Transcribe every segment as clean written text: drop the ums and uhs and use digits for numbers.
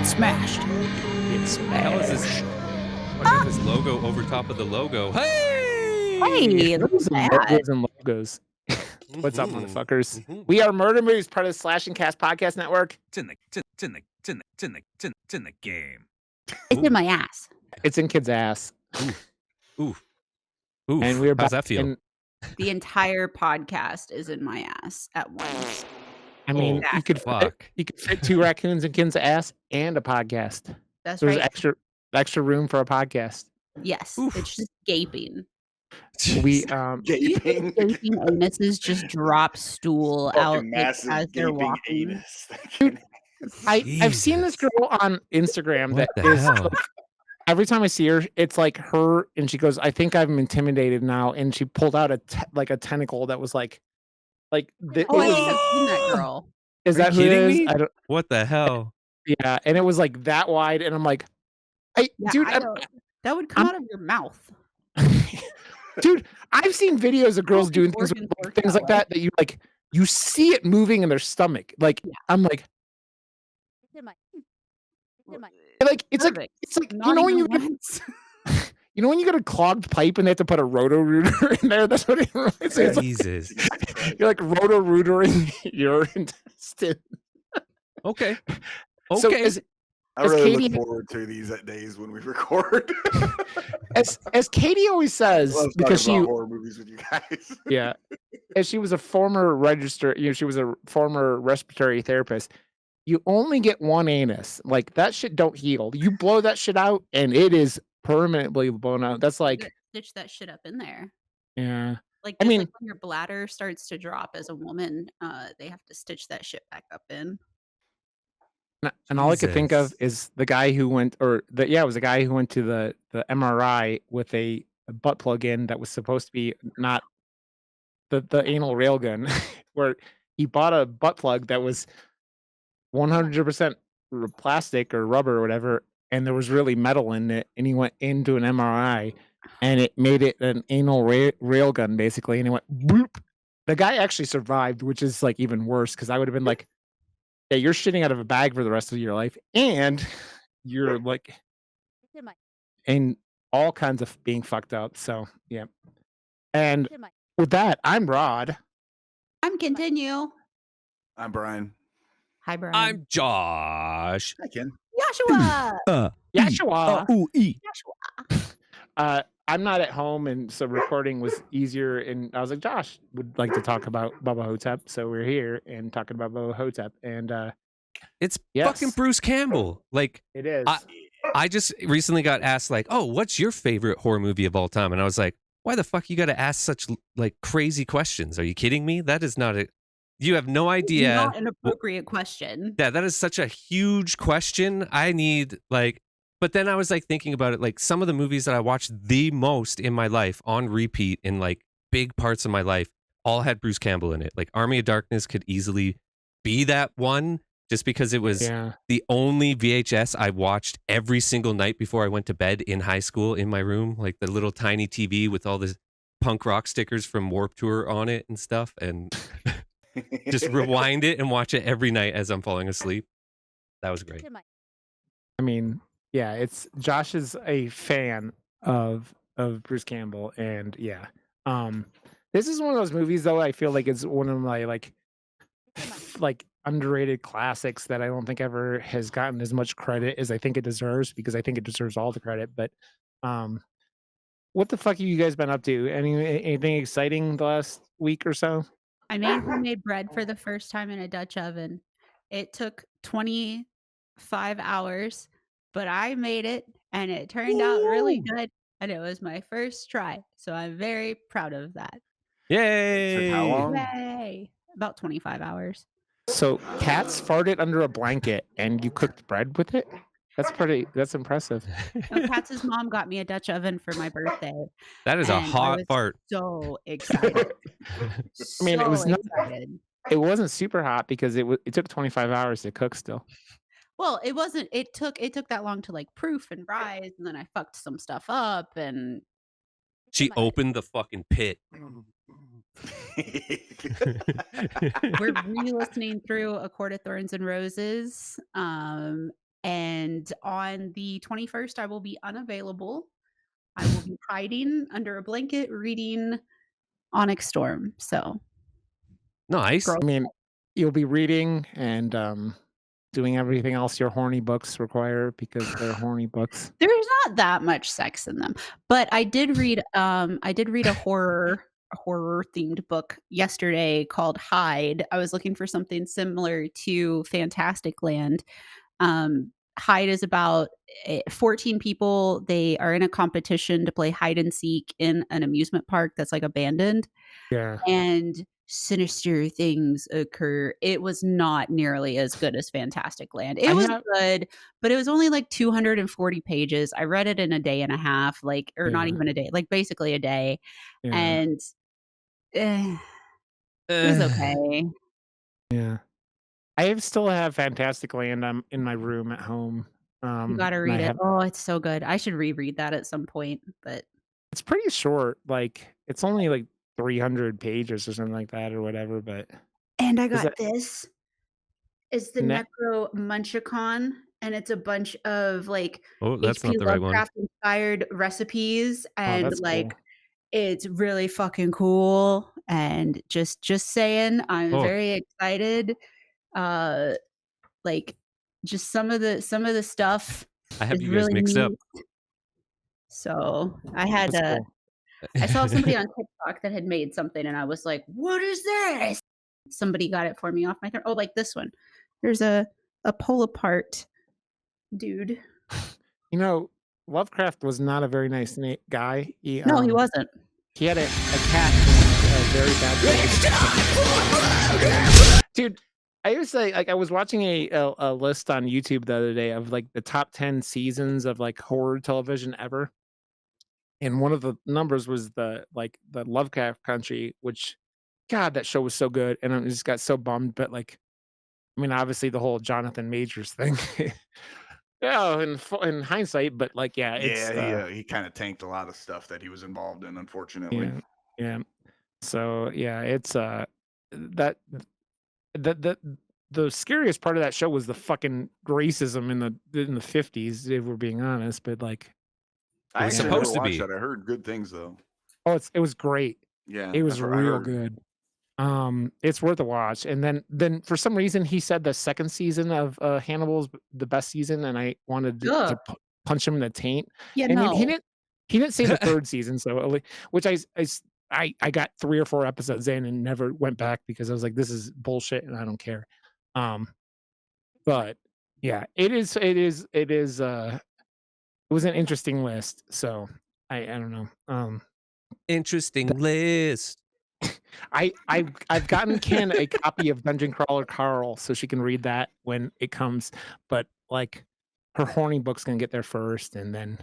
smashed. It's How is this? Look at this logo over top of the logo. Hey! Hey, look at that. logos and logos. What's up, motherfuckers? We are Murder Movies, part of the Slash and Cast podcast network. It's in the game. It's in my ass. It's in kids' ass. Ooh. And we're How's that feel? The entire podcast is in my ass at once. I mean, you could fit 2 raccoons in kids' ass and a podcast. That's There's right. extra room for a podcast. Yes, it's just gaping. We gaping anuses just drop stool out as they're walking. Dude, I've seen this girl on Instagram that is like, every time I see her, it's like her, and she goes, "I think I'm intimidated now," and she pulled out a tentacle that was like. I think I've seen that girl. Is that who it is? Me? What the hell? Yeah, and it was like that wide, and I'm like, dude, that would come out of your mouth. Dude, I've seen videos of girls doing things like that you see it moving in their stomach. Like, yeah. I'm like, it's like you know when you know when you get a clogged pipe and they have to put a roto-rooter in there? That's what it reminds me of. Jesus. You're like roto-rootering your intestine. Okay. So I really look forward to these days when we record. as Katie always says, because she horror movies with you guys. Yeah, as she was a former she was a former respiratory therapist. You only get one anus. Like, that shit don't heal. You blow that shit out, and it is permanently blown out. That's like stitch that shit up in there. Yeah, like when your bladder starts to drop as a woman, they have to stitch that shit back up in. And all I could think of is the guy who went, it was the guy who went to the MRI with a butt plug in that was supposed to be not the anal railgun, where he bought a butt plug that was 100% plastic or rubber or whatever, and there was really metal in it, and he went into an MRI, and it made it an anal railgun basically, and he went boop. The guy actually survived, which is like even worse, because I would have been like, yeah, you're shitting out of a bag for the rest of your life, and you're like, and all kinds of being fucked up. So yeah. And with that, I'm Rod. I'm Continue. I'm Brian. Hi, Brian. I'm Josh. Hi, Ken. Joshua. Joshua. I'm not at home, and so recording was easier. And I was like, Josh would like to talk about Bubba Ho-Tep, so we're here and talking about Bubba Ho-Tep. And it's fucking Bruce Campbell. Like, it is. I just recently got asked, like, "Oh, what's your favorite horror movie of all time?" And I was like, "Why the fuck you got to ask such like crazy questions? Are you kidding me? That is not a. You have no idea. Not an appropriate question. Yeah, that is such a huge question. I need like." But then I was like thinking about it, like some of the movies that I watched the most in my life on repeat in like big parts of my life all had Bruce Campbell in it. Like Army of Darkness could easily be that one, just because it was the only VHS I watched every single night before I went to bed in high school in my room, like the little tiny TV with all the punk rock stickers from Warped Tour on it and stuff, and just rewind it and watch it every night as I'm falling asleep. That was great. I mean, yeah, it's Josh is a fan of Bruce Campbell, and this is one of those movies though. I feel like it's one of my like underrated classics that I don't think ever has gotten as much credit as I think it deserves, because I think it deserves all the credit. But what the fuck have you guys been up to? Anything exciting the last week or so? I made homemade bread for the first time in a Dutch oven. It took 25 hours. But I made it, and it turned out really good, and it was my first try. So I'm very proud of that. Yay! How long? Yay! About 25 hours. So cats farted under a blanket, and you cooked bread with it? That's impressive. No, Katz's mom got me a Dutch oven for my birthday. That is a hot fart. So excited. I mean, it wasn't super hot because it took 25 hours to cook still. Well, it wasn't. It took that long to like proof and rise, and then I fucked some stuff up, and she opened the fucking pit. We're re-listening through A Court of Thorns and Roses, and on the 21st, I will be unavailable. I will be hiding under a blanket reading Onyx Storm. So, Nice. girl, I mean, you'll be reading and doing everything else your horny books require because they're horny books. there's not that much sex in them, but I did read a horror themed book yesterday called Hide. I was looking for something similar to Fantastic Land. Hide is about 14 people. They are in a competition to play hide and seek in an amusement park that's like abandoned, Yeah. and sinister things occur. It was not nearly as good as Fantastic Land. I It was have good, but it was only like 240 pages. I read it in a day and a half, like, or not yeah, even a day, like basically a day. yeah, And eh, it was Uh, okay. yeah. Still have Fantastic Land, in my room at home, You gotta and I read it. have Oh, it's so good. I should reread that at some point, but it's pretty short, like, it's only, like, 300 pages or something like that or whatever, but and I is got that this. It's the net Necro Munchicon, and it's a bunch of, like, oh, that's H.P. not the right one. Lovecraft-inspired recipes, oh, and, that's like, cool. it's really fucking cool, and just saying, I'm Oh, very excited. Uh, like, just some of the stuff I have is you guys really mixed up. neat. So, I had That's to cool. I saw somebody on TikTok that had made something, and I was like, "What is this?" Somebody got it for me off my thing. Oh, like this one. There's a pull apart dude. You know, Lovecraft was not a very nice guy. No, he wasn't. He had a cat named, Very Bad Taste. Dude, I was like I was watching a list on YouTube the other day of, like, the top 10 seasons of, like, horror television ever, and one of the numbers was the Lovecraft Country, which God, that show was so good, and I just got so bummed, but, like, I mean, obviously, the whole Jonathan Majors thing. Yeah, in hindsight, but, like, yeah, it's, Yeah, he kinda tanked a lot of stuff that he was involved in, unfortunately. yeah, yeah. So, yeah, it's, that the the scariest part of that show was the fucking racism in the '50s, if we're being honest, but, like, It I was actually yeah. never supposed to watched be. that, I heard good things, though. Oh, it was great. Yeah, It was that's what I real heard. good. It's worth a watch, and then for some reason, he said the 2nd season of, Hannibal is the best season, and I wanted to Ugh. punch him in the taint. Yeah, I mean, no. he didn't say the 3rd season, so, which I got 3 or 4 episodes in and never went back because I was like, "This is bullshit, and I don't care." Um, but, yeah, it was an interesting list, so I don't know, Interesting list. I've gotten Ken a copy of Dungeon Crawler Carl so she can read that when it comes, but, like, her horny book's gonna get there first, and then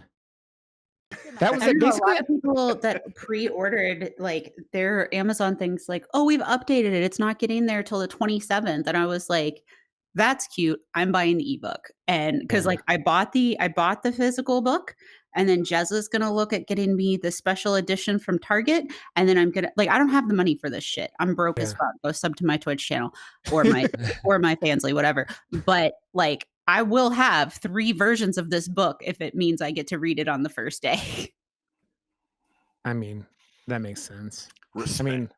that was I it. don't know, a Basically, lot of people that pre-ordered, like, their Amazon things like, "Oh, we've updated it, it's not getting there till the 27th," and I was like, "That's cute, I'm buying the ebook," and because yeah, like, I bought the physical book, and then Jez is gonna look at getting me the special edition from Target, and then I'm gonna like, I don't have the money for this shit, I'm broke as yeah. fuck, go sub to my Twitch channel or my Fansly, whatever, but, like, I will have 3 versions of this book if it means I get to read it on the first day. I mean, that makes sense. I Respect. mean,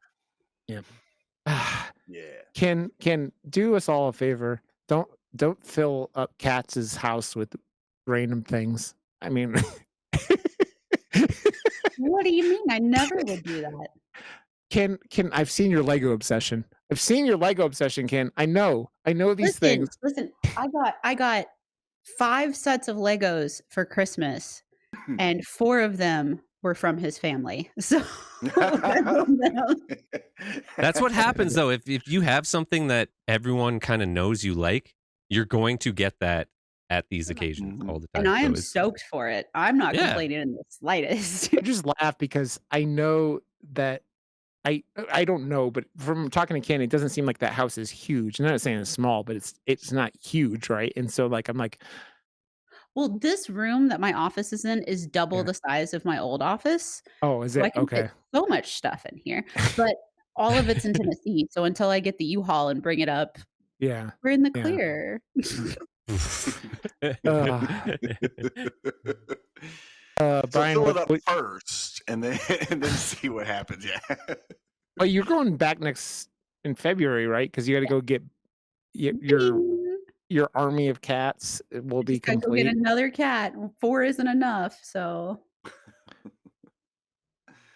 yeah. Yeah. Can do us all a favor. Don't fill up Katz's house with random things. I mean, What do you mean? I never would do that. Can I've seen your Lego obsession. I've seen your Lego obsession, Ken. I know these things. Listen, I got 5 sets of Legos for Christmas, and 4 of them were from his family. So, I don't know. That's what happens though. If you have something that everyone kind of knows you like, you're going to get that at these occasions Mhm. all the And time. I So am it's stoked for it. I'm not yeah. complaining in the slightest. I just laugh because I know that I don't know, but from talking to Ken, it doesn't seem like that house is huge. I'm not saying it's small, but it's not huge, right? And so, like, I'm like, Well, this room that my office is in is double yeah. the size of my old office, Oh, is so I it? can fit Okay. so much stuff in here, but all of it's in Tennessee, so until I get the U-Haul and bring it up, Yeah. we're in the Yeah. clear. Uh, So Brian, fill what, it up what? first, and then and then see what happens. Yeah. Oh, you're going back next in February, right? Because you got to go get your, your Ding. your army of cats will I be just gotta go get complete. another cat. 4 isn't enough, so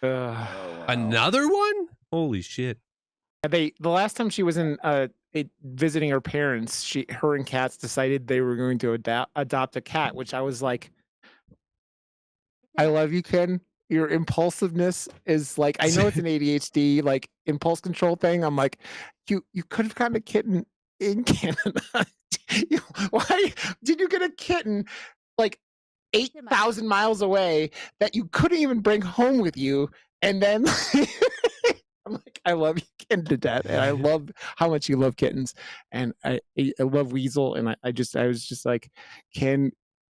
Uh, Oh wow. Another one? Holy shit. the last time she was in visiting her parents, her and cats decided they were going to adopt a cat, which I was like, I love you, Ken. Your impulsiveness is like, I know it's an ADHD like impulse control thing. I'm like, you could have gotten a kitten in Canada. Why did you get a kitten like 8,000 miles away that you couldn't even bring home with you? And then I'm like, I love you, Ken, to death, and I love how much you love kittens, and I love Weasel, and I was just like, Ken,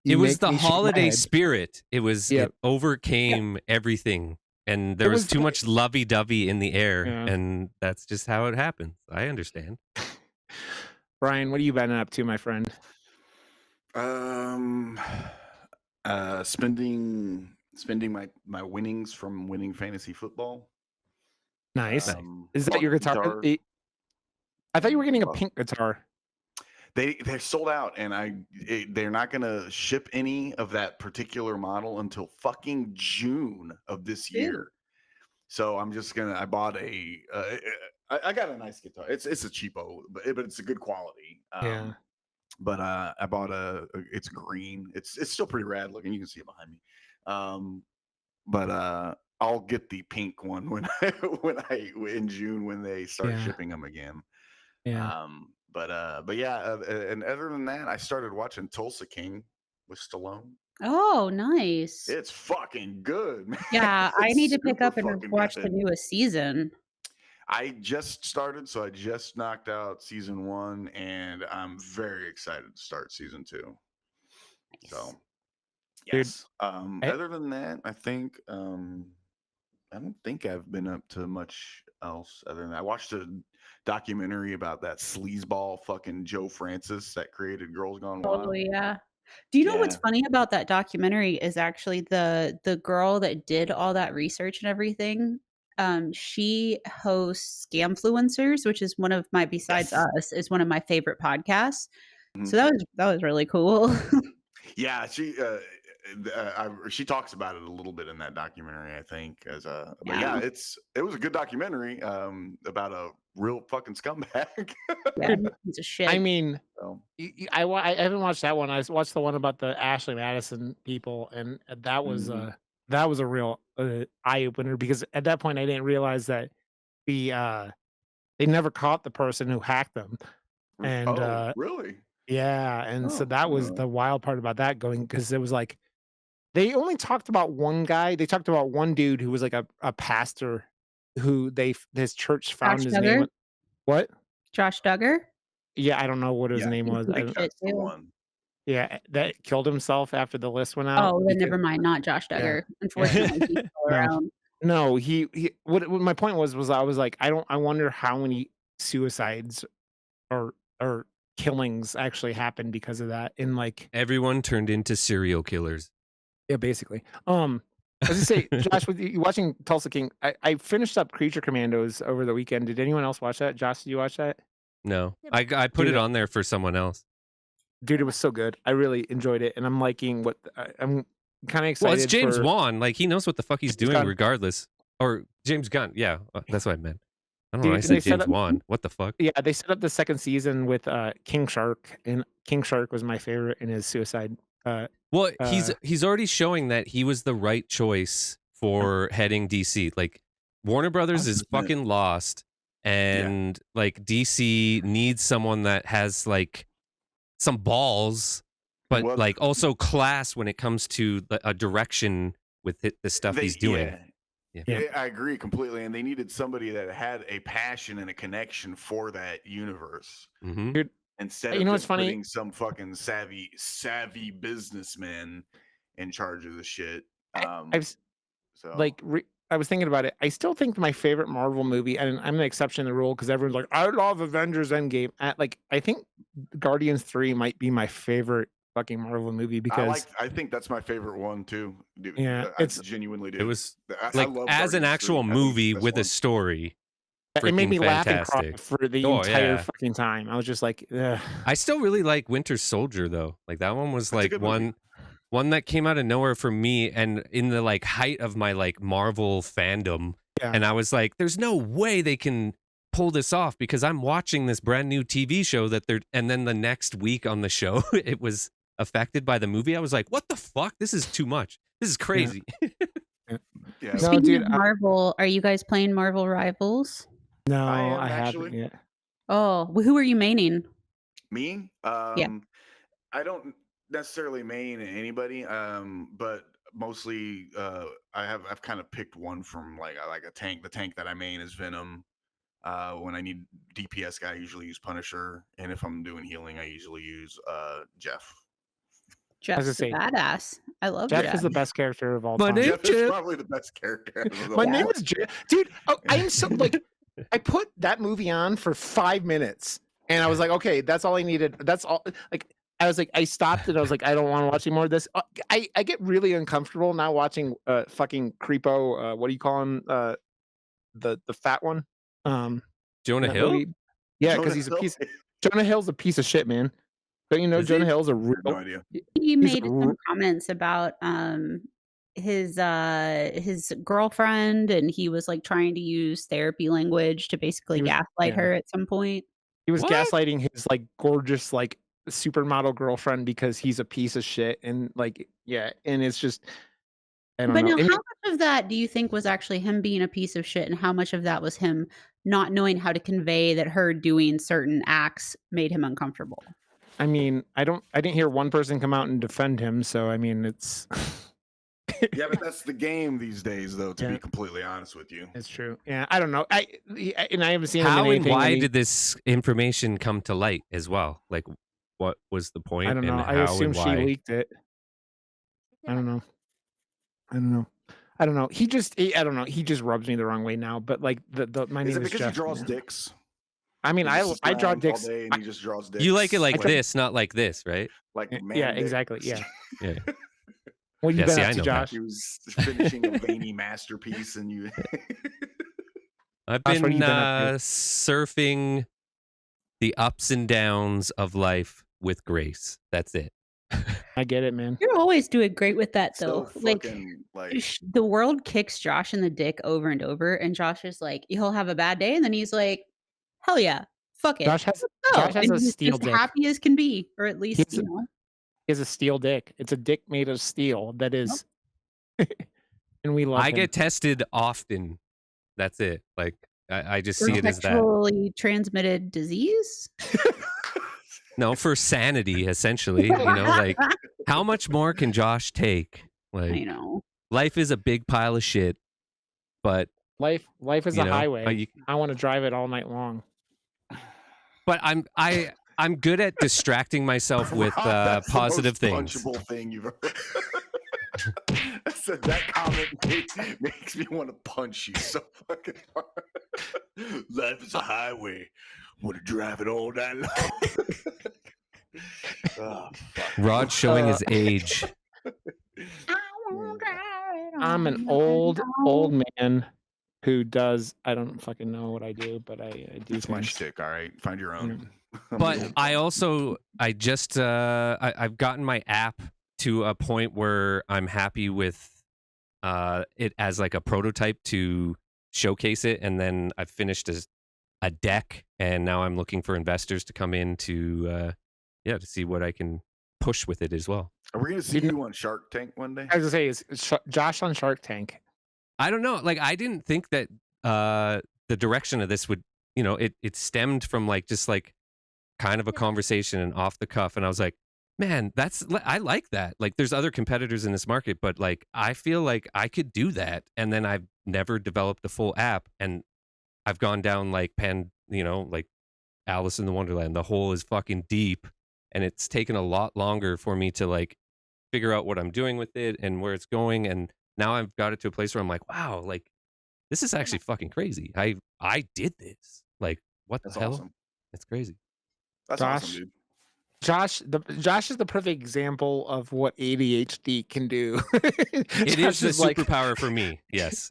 It you was make the me shake my holiday head. spirit. Yeah, It overcame everything. And it there was was too much lovey-dovey in the air, yeah. and that's just how it happens. I understand. Brian, what are you been up to, my friend? Um, spending my winnings from winning fantasy football. Nice. Nice. Is that Bought your the guitar? guitar. I thought you were getting a Well, pink guitar. they're sold out, and they're not gonna ship any of that particular model until fucking June of this ew. year. So I'm just gonna. I bought I got a nice guitar. It's a cheapo, but it's a good quality. Yeah. But I bought it's green. It's still pretty rad looking. You can see it behind me. But I'll get the pink one when I in June when they start Yeah. shipping them again. Yeah. But yeah, and other than that, I started watching Tulsa King with Stallone. Oh, nice. It's fucking good, man. Yeah, I need It's to pick super up and fucking watch the good. newest season. I just started, so I just knocked out season 1, and I'm very excited to start season 2. Nice. So Dude, yes. I, Other than that, I think I don't think I've been up to much else other than that. I watched a documentary about that sleazeball fucking Joe Francis that created Girls Gone Oh, Wild. yeah. Do you know what's Yeah. funny about that documentary is actually the girl that did all that research and everything, she hosts Scamfluencers, which is one of my Besides Yes. Us, is one of my favorite podcasts. So Mhm. that was really cool. Yeah, she talks about it a little bit in that documentary, I think. But Yeah. yeah, it was a good documentary about a real fucking scumbag. Yeah, dude, piece of I shit. mean, So, I haven't watched that one. I watched the one about the Ashley Madison people, and mhm. that was a real eye opener because at that point I didn't realize that the they never caught the person who hacked them, and Oh, really? yeah, and so Oh, that was the wild part about that going because it was like they only talked about one guy. They talked about one dude who was like a pastor who his church Josh found his name. Duggar? What? Josh Duggar? Yeah, I don't know what his yeah, name He's was. a I piece think of I shit that's the too. one. Yeah, that killed himself after the list went out Oh, then because never mind, not Josh yeah. Duggar. Unfortunately, he's still No. around. No, he what my point was I was like, I wonder how many suicides or or killings actually happened because of that in like Everyone turned into serial killers. yeah, basically. I was gonna say, Josh, with you watching Tulsa King, I finished up Creature Commandos over the weekend. Did anyone else watch that? Josh, did you watch that? No, I put it Dude, on there for someone else. dude, it was so good. I really enjoyed it, and I'm liking what I'm kind of Well, it's excited James for Wan. Like he knows what the fuck he's James doing, Gunn. regardless. Or James Gunn. Yeah, that's what I meant. I don't know. I Dude, and they said set James up Wan. What the fuck? yeah, they set up the second season with King Shark, and King Shark was my favorite in his suicide. Well, Uh, he's already showing that he was the right choice for heading DC. Like Warner Brothers is 100%. fucking lost, Yeah. and like DC needs someone that has like some balls, but Well, like also class when it comes to a direction with the stuff he's doing. Yeah. yeah, I agree completely. And they needed somebody that had a passion and a connection for that universe Mm-hmm. dude. instead You of know what's just funny? putting some fucking savvy businessman in charge of the shit. I, I've So like I was thinking about it. I still think my favorite Marvel movie, and I'm the exception to the rule because everyone's like, I love Avengers Endgame. Like I think Guardians 3 might be my favorite fucking Marvel movie because I think that's my favorite one too. Dude, yeah, I it's genuinely It do. was I like love as an Guardians 3. actual I think it's the movie best with a one. story, it made freaking me laugh and cry fantastic. for the Oh entire yeah. fucking time. I was just like, ugh. I still really like Winter Soldier though. Like that one was That's a like good movie. one that came out of nowhere for me and in the like height of my like Marvel fandom. Yeah. And I was like, there's no way they can pull this off because I'm watching this brand new TV show that they're and then the next week on the show it was affected by the movie. I was like, what the fuck? This is too much. This is crazy. Yeah. Yeah, No, Speaking dude, of Marvel, are you guys playing Marvel Rivals? no, I am I haven't actually. yet. Oh, who are you maining? Me? Yeah. I don't necessarily main anybody, but mostly I've kind of picked one from like a tank. The tank that I main is Venom. When I need DPS guy, I usually use Punisher, and if I'm doing healing, I usually use Jeff. I was Jeff's a gonna say, badass. I love Jeff Jeff. is the best character of all My time. name- Jeff is Jeff. probably the best character. Out of the My whole name bunch. is Jeff. Dude, oh, I am so like I put that movie on for 5 minutes and I was like, okay, that's all I needed. That's all like I was like, I stopped and I was like, I don't want to watch any more of this. I get really uncomfortable now watching fucking creepo, what do you call him? The fat one. Jonah that Hill? movie. Yeah, because Jonah he's a Hill? piece. Jonah Hill's a piece of shit, man. Don't you know Is Jonah he? Hill's a I have no real idea. He he's made some comments about his girlfriend, and he was like trying to use therapy language to basically He was- gaslight yeah. her at some point. He was What? gaslighting his like gorgeous like supermodel girlfriend because he's a piece of shit and like yeah, and it's just I don't But know. now, And how much of that do you think was actually him being a piece of shit, and how much of that was him not knowing how to convey that her doing certain acts made him uncomfortable? I mean, I didn't hear one person come out and defend him, so I mean it's Yeah, but that's the game these days, though. To Yeah. be completely honest with you, it's true. Yeah, I don't know. I haven't seen him in How and anything. why did this information come to light as well? Like what was the point I don't know. and I how assume and she why? leaked it. I don't know. I don't know. I don't know. I don't know. He just rubs me the wrong way now. But like my is name it is because Jeff. he draws man. dicks? I mean, He just sits I draw around dicks. all day and he just draws dicks. You like it like I try- this, not like this, right? like Yeah, man yeah, dicks. exactly. Yeah. Yeah. What you Yeah, been see, up I to, know that. Josh? He was finishing a veiny masterpiece, and you. I've Josh, what have been you been up to? surfing the ups and downs of life with grace. That's it. I get it, man. You're always doing great with that, so though. Like, fucking like the world kicks Josh in the dick over and over, and Josh is like, he'll have a bad day, and then he's like, "Hell yeah, fuck it, Josh has and a he's steel just dick. happy as can be, or at least He's- He has a steel dick. It's a dick made of steel. That is, and we love I him. get tested often. That's it. Like I just for see it as that. sexually transmitted disease. No, for sanity, essentially. You know, like how much more can Josh take? I Like know. life is a big pile of shit, but Life is you a know, highway. I want to drive it all night long. but I'm good at distracting myself with Rob, that's the positive most things. punchable thing you've ever. That comment makes me want to punch you so fucking hard. Life is a highway. Want to drive it all night long. Oh, fuck. Rod showing his age. I'm an old man who does. I don't fucking know what I do, but I do. It's my things. shtick. All right, find your own. But I've gotten my app to a point where I'm happy with it as like a prototype to showcase it, and then I've finished a deck, and now I'm looking for investors to come in to see what I can push with it as well. Are we gonna see you on Shark Tank one day? I was gonna say, is Josh on Shark Tank? I don't know. Like I didn't think that the direction of this would, it stemmed from like just like kind of a conversation and off the cuff, and I was like, man, I like that. Like there's other competitors in this market, but like I feel like I could do that, and then I've never developed a full app, and I've gone down like like Alice in the Wonderland. The hole is fucking deep, and it's taken a lot longer for me to like figure out what I'm doing with it and where it's going. And now I've got it to a place where I'm like, wow, like this is actually fucking crazy. I did this. Like, what That's the hell? awesome. It's crazy. That's Josh, awesome, dude. Josh is the perfect example of what ADHD can do. It is Josh the is like superpower for me. Yes.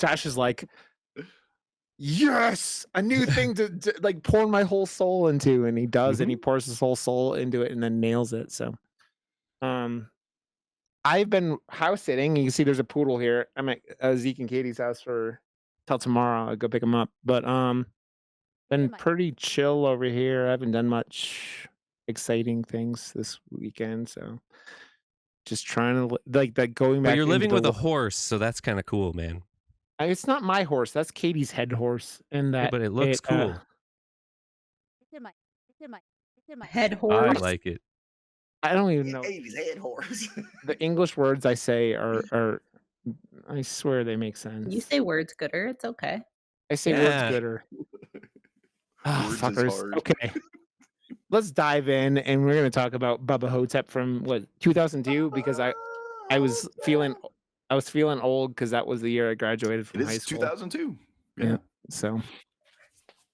Josh is like, yes, a new thing to like pour my whole soul into, and he does, and he pours his whole soul into it, and then nails it. So, um, I've been house sitting. You can see there's a poodle here. I'm at Zeke and Katie's house for till tomorrow. I'll go pick him up. But been pretty chill over here. I haven't done much exciting things this weekend, so just trying to like going But back you're into living the. with a horse, so that's kind of cool, man. It's not my horse. That's Katie's head horse, and Yeah, that but it looks it. cool. Head I horse. like it. I don't even Yeah, know Amy's head horse. the English words I say are. I swear they make You sense. say words gooder. It's okay. I say words Yeah. gooder. Ah, Words is fuckers. hard. Okay. Let's dive in, and we're gonna talk about Bubba Ho-Tep from what 2002 because I was feeling old because that was the year I graduated It from high is school. 2002. Yeah. Yeah. So,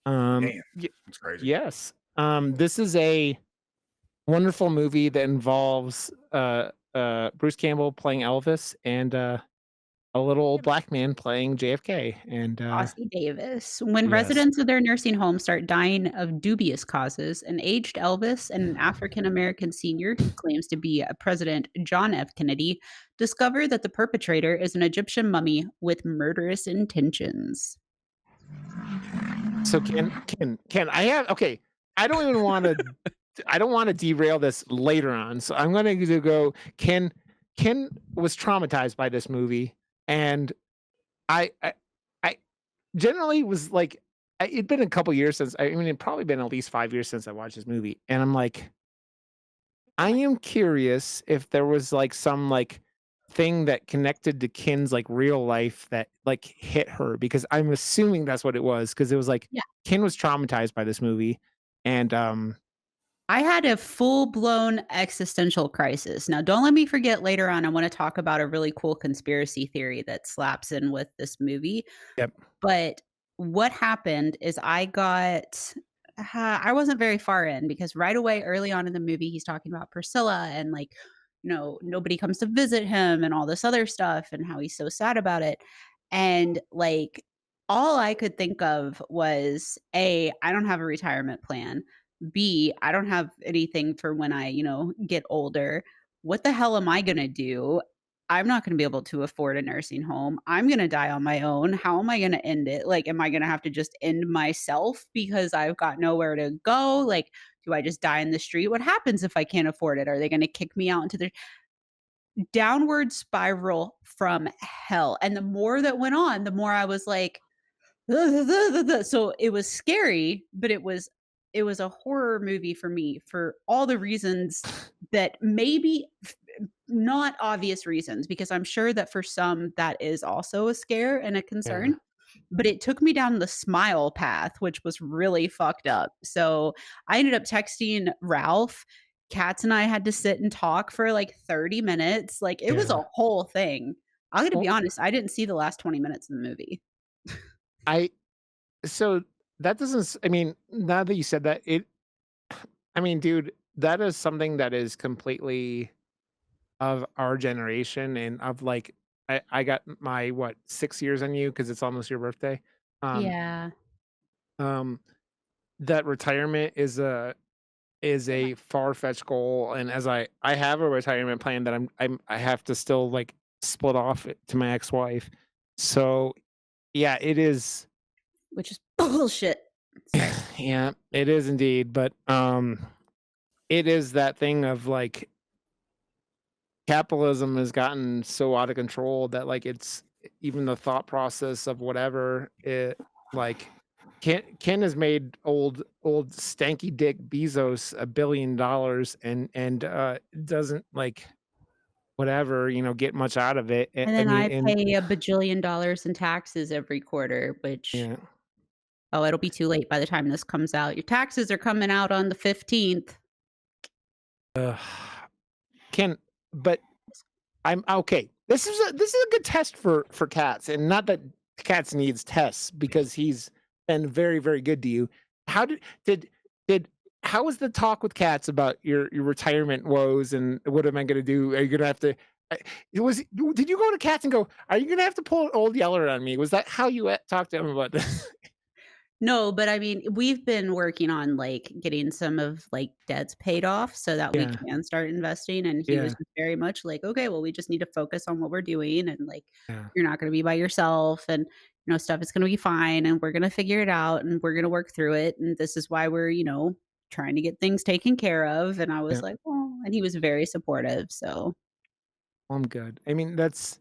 Damn, y- it's crazy. yes. This is a wonderful movie that involves Bruce Campbell playing Elvis and a little old black man playing JFK. And Ossie Davis. When yes. residents of their nursing home start dying of dubious causes, an aged Elvis and an African American senior who claims to be President John F. Kennedy discover that the perpetrator is an Egyptian mummy with murderous intentions. So can I have okay? I don't even want to. I don't want to derail this later on. So I'm going to go. Ken was traumatized by this movie, and I generally was like, it'd been a couple years since. I mean, it'd probably been at least 5 years since I watched this movie, and I'm like, I am curious if there was like some like thing that connected to Kin's like real life that like hit her because I'm assuming that's what it was because it was like Yeah. Kin was traumatized by this movie and I had a full-blown existential crisis. Now, don't let me forget later on, I want to talk about a really cool conspiracy theory that slaps in with this movie. yep. But what happened is I wasn't very far in because right away, early on in the movie, he's talking about Priscilla and like, nobody comes to visit him and all this other stuff and how he's so sad about it. And like, all I could think of was A, I don't have a retirement plan. B, I don't have anything for when I, get older. What the hell am I going to do? I'm not gonna be able to afford a nursing home. I'm gonna die on my own. How am I gonna end it? Like, am I gonna have to just end myself because I've got nowhere to go? Like, do I just die in the street? What happens if I can't afford it? Are they gonna kick me out into the downward spiral from hell? And the more that went on, the more I was like, so it was scary, but it was a horror movie for me for all the reasons that maybe not obvious reasons, because I'm sure that for some that is also a scare and a Yeah. concern, but it took me down the smile path, which was really fucked up. So I ended up texting Ralph. Katz and I had to sit and talk for like 30 minutes. Like it was Yeah. a whole thing. I'm gonna be Well, honest, I didn't see the last 20 minutes of the movie. I so that doesn't I mean, now that you said that I mean, dude, that is something that is completely of our generation and of like I got my what 6 years on you because it's almost your birthday. Um Yeah. um that retirement is a far-fetched goal and as I have a retirement plan that I have to still like split off it to my ex-wife. So yeah, it is Which is bullshit. Sorry. yeah, it is indeed, but it is that thing of like capitalism has gotten so out of control that like it's even the thought process of whatever it like Ken has made old stanky dick Bezos $1 billion and doesn't like whatever get much out of it. And I then mean I and pay a bajillion dollars in taxes every quarter, which yeah. oh, it'll be too late by the time this comes out. Your taxes are coming out on the 15th. uh, Ken, but I'm okay. This is a good test for Cats, and not that Cats needs tests because he's been very very good to you. How did did did how was the talk with Cats about your retirement woes and what am I gonna do? Are you gonna have to it was did you go to Cats and go, "Are you gonna have to pull an old Yeller on me?" Was that how you, talked to him about this? No, but I mean, we've been working on, like, getting some of, like, debts paid off so that we Yeah, can start investing, and he was yeah, just very much like, "Okay, well, we just need to focus on what we're doing, and, like, yeah, you're not gonna be by yourself, and, stuff is gonna be fine, and we're gonna figure it out, and we're gonna work through it, and this is why we're, trying to get things taken care of," and I was yeah. like, "Oh," and he was very supportive, so I'm good. I mean, that's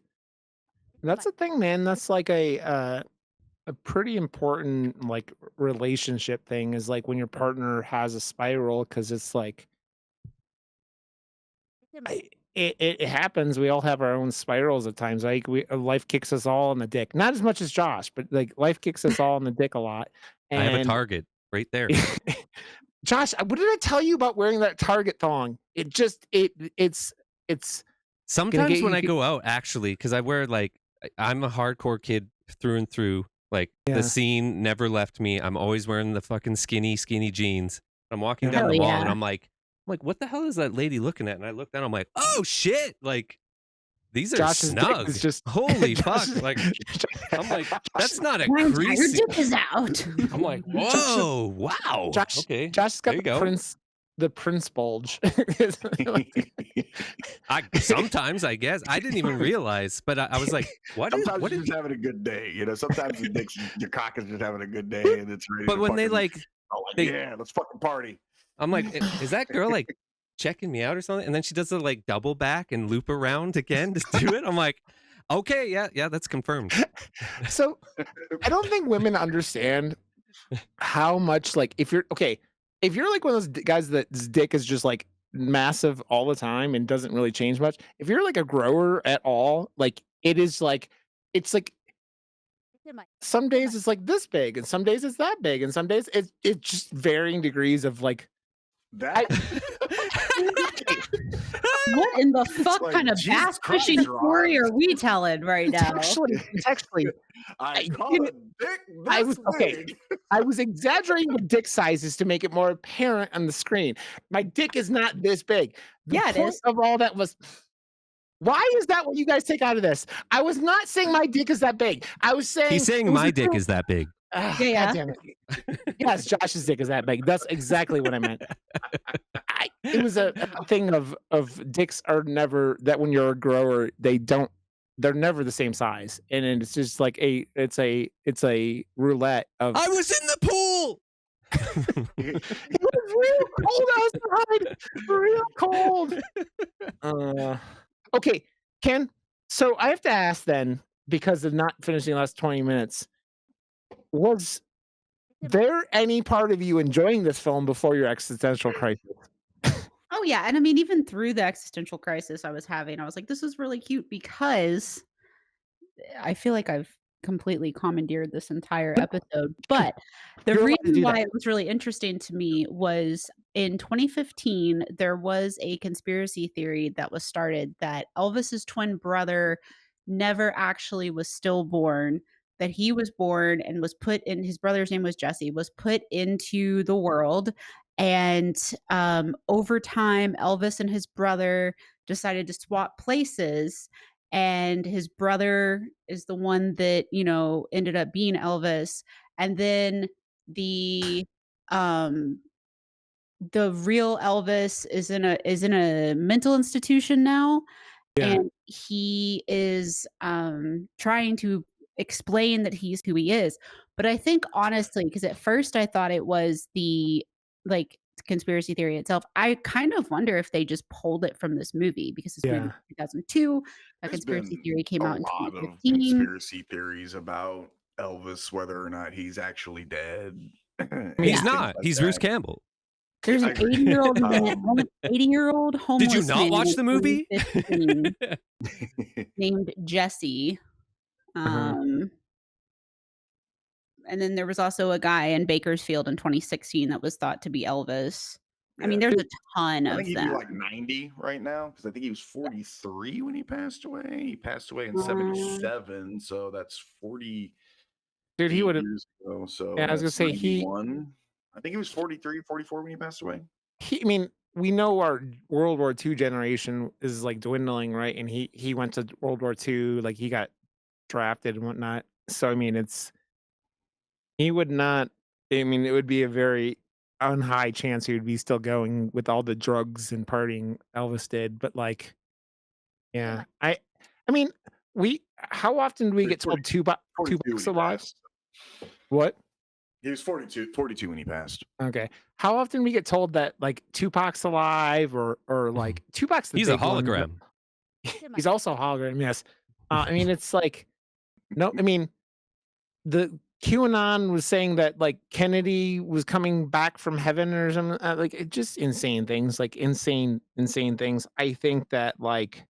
the thing, man. That's like a pretty important like relationship thing is like when your partner has a spiral because it's like I, it happens. We all have our own spirals at times. Like life kicks us all in the dick. Not as much as Josh, but like life kicks us all in the dick a lot. I have a And target right there. Josh, what did I tell you about wearing that Target thong? It just it's gonna Sometimes get when you. I go out, actually, because I wear like I'm a hardcore kid through and through. Like the Yeah. scene never left me. I'm always wearing the fucking skinny jeans. I'm walking Yeah. down hell the mall and yeah. I'm like, what the hell is that lady looking at? And I look down, I'm like, oh shit! Like these are Josh's dick snug. is just Holy fuck! Josh's, Like I'm like, Josh, that's not a My entire creasy. dick is out. I'm like, Josh, whoa, wow, okay, Josh has there got you go. the prince bulge. I sometimes I guess I didn't even realize, but I was like, Sometimes what you're did just having a good day. Sometimes your cock is just having a good day and it's ready but to when they fucking, like they yeah, let's fucking party. I'm like, Is that girl like checking me out or something?" And then she does the like double back and loop around again to do it. I'm like, okay, yeah, that's confirmed. So I don't think women understand how much like if you're okay, if you're like one of those guys that's dick is just like massive all the time and doesn't really change much. If you're like a grower at all, like it is like it's like some days it's like this big and some days it's that big and some days it's just varying degrees of like I That What in the fuck like kind of Jesus bass Christ, fishing Rob. story are we telling right now? it's actually I I caught didn't a dick I this was okay. big. I was exaggerating the dick sizes to make it more apparent on the screen. My dick is not this big. The Yeah, it point is. of all that was why is that what you guys take out of this? I was not saying my dick is that big. I was He's saying it saying was my a dick thing. is that big. Ah, Yeah, God yeah. damn it. Yes, Josh's dick is that big. That's exactly what I meant. It was a thing of dicks are never that when you're a grower, they're never the same size. And then it's just like it's a roulette of I was in the pool. it was real cold outside. Real cold. Okay, Ken. So I have to ask then, because of not finishing the last 20 minutes, was there any part of you enjoying this film before your existential crisis? Oh, yeah, and I mean, even through the existential crisis I was having, I was like, "This is really cute," because I feel like I've completely commandeered this entire episode, but the You're allowed to reason do why that. it was really interesting to me was in 2015, there was a conspiracy theory that was started that Elvis's twin brother never actually was stillborn, that he was born and was put in his brother's name was Jesse, was put into the world, and, over time, Elvis and his brother decided to swap places, and his brother is the one that, ended up being Elvis, and then the, um the real Elvis is in a mental institution now, Yeah, and he is, trying to explain that he's who he is, but I think honestly, because at first I thought it was the, like, conspiracy theory itself, I kind of wonder if they just pulled it from this movie because this movie yeah. was 2002, that There's conspiracy been theory came a out in lot of 2015. conspiracy theories about Elvis, whether or not he's actually dead. I And mean, He's Yeah. things not. like He's Bruce that. Campbell. There's I an agree. 80-year-old man Um, 80-year-old Did you homeless not man watch the in movie? 2015 named Jesse, uh-huh. um and then there was also a guy in Bakersfield in 2016 that was thought to be Elvis. I mean, yeah. there's a ton I think of he'd be them. like 90 right now because I think he was 43 when he passed away. He passed away in Um, 77, so that's 48 Dude, he would have years ago. So yeah, I was gonna that's say he 91. I think he was 43, 44 when he passed away. I mean, we know our World War II generation is like dwindling, right? And he went to World War II, like he got drafted and whatnot. So I mean, he would not. I mean, it would be a very unhigh chance he would be still going with all the drugs and partying Elvis did. But like, yeah, I mean, we. How often do we He was get told two 42 when bucks he alive? passed. What? He was 42 when he passed. Okay. How often we get told that like Tupac's alive or like Tupac's the He's a big one. hologram. He's also a hologram, yes. I mean, it's like no, I mean, the QAnon was saying that like Kennedy was coming back from heaven or something. Like it just insane things, like insane things. I think that like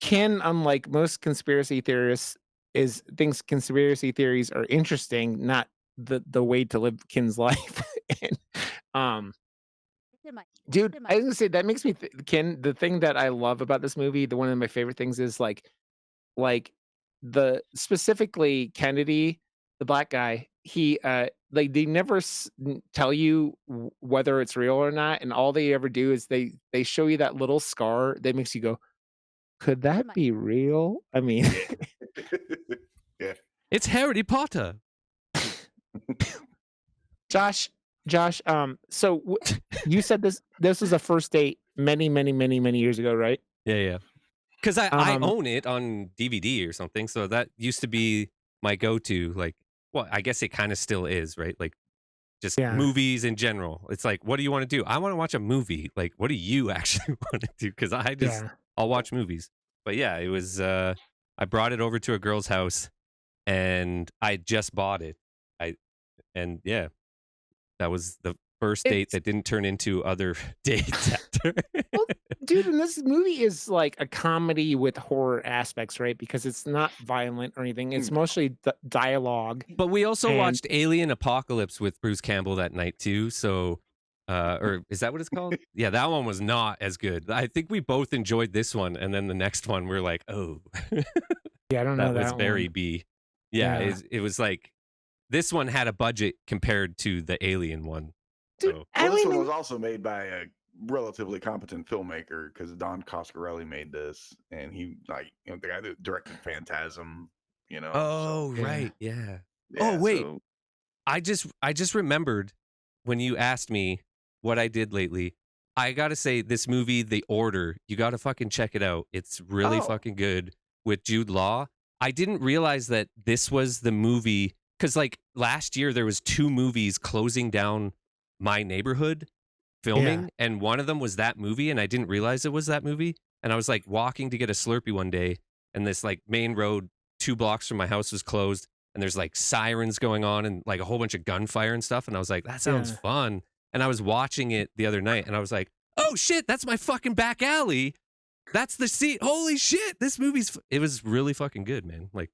Ken, unlike most conspiracy theorists, is thinks conspiracy theories are interesting, not the way to live Ken's life. And um dude, I was gonna say that makes me Ken, the thing that I love about this movie, the one of my favorite things is like the specifically Kennedy, the black guy, he like they never tell you whether it's real or not, and all they ever do is they show you that little scar that makes you go, could that be real? I mean, Yeah. It's Harry Potter. Josh, so you said this was a first date many years ago, right? Yeah. Because I Um, own it on DVD or something, so that used to be my go-to. Like, well, I guess it kind of still is, right? Like, just yeah. movies in general. It's like, what do you want to do? I want to watch a movie. Like, what do you actually want to do? Because Yeah. I'll watch movies. But yeah, it was. I brought it over to a girl's house, and I just bought it. Yeah, that was the first date It's that didn't turn into other dates after. well, dude, and this movie is like a comedy with horror aspects, right? Because it's not violent or anything. It's mostly dialogue. But we also And watched Alien Apocalypse with Bruce Campbell that night too. So, or is that what it's called? Yeah, that one was not as good. I think we both enjoyed this one, and then the next one we're like, oh, yeah, I don't know that was that very one. B. Yeah, Yeah. it was like this one had a budget compared to the Alien one. Dude, So I Well, this don't one even was also made by a relatively competent filmmaker because Don Coscarelli made this, and he the guy that directed Phantasm, So oh yeah. right, yeah. Oh yeah, wait, so I just remembered when you asked me what I did lately. I gotta say, this movie, The Order, you gotta fucking check it out. It's really oh fucking good with Jude Law. I didn't realize that this was the movie because like last year there was 2 movies closing down my neighborhood Yeah. filming, and one of them was that movie, and I didn't realize it was that movie. And I was like walking to get a Slurpee one day, and this like main road 2 blocks from my house was closed, and there's like sirens going on and like a whole bunch of gunfire and stuff. And I was like, that sounds Yeah. fun. And I was watching it the other night, and I was like, oh shit, that's my fucking back alley. That's the seat. Holy shit, this movie's. It was really fucking good, man. Like,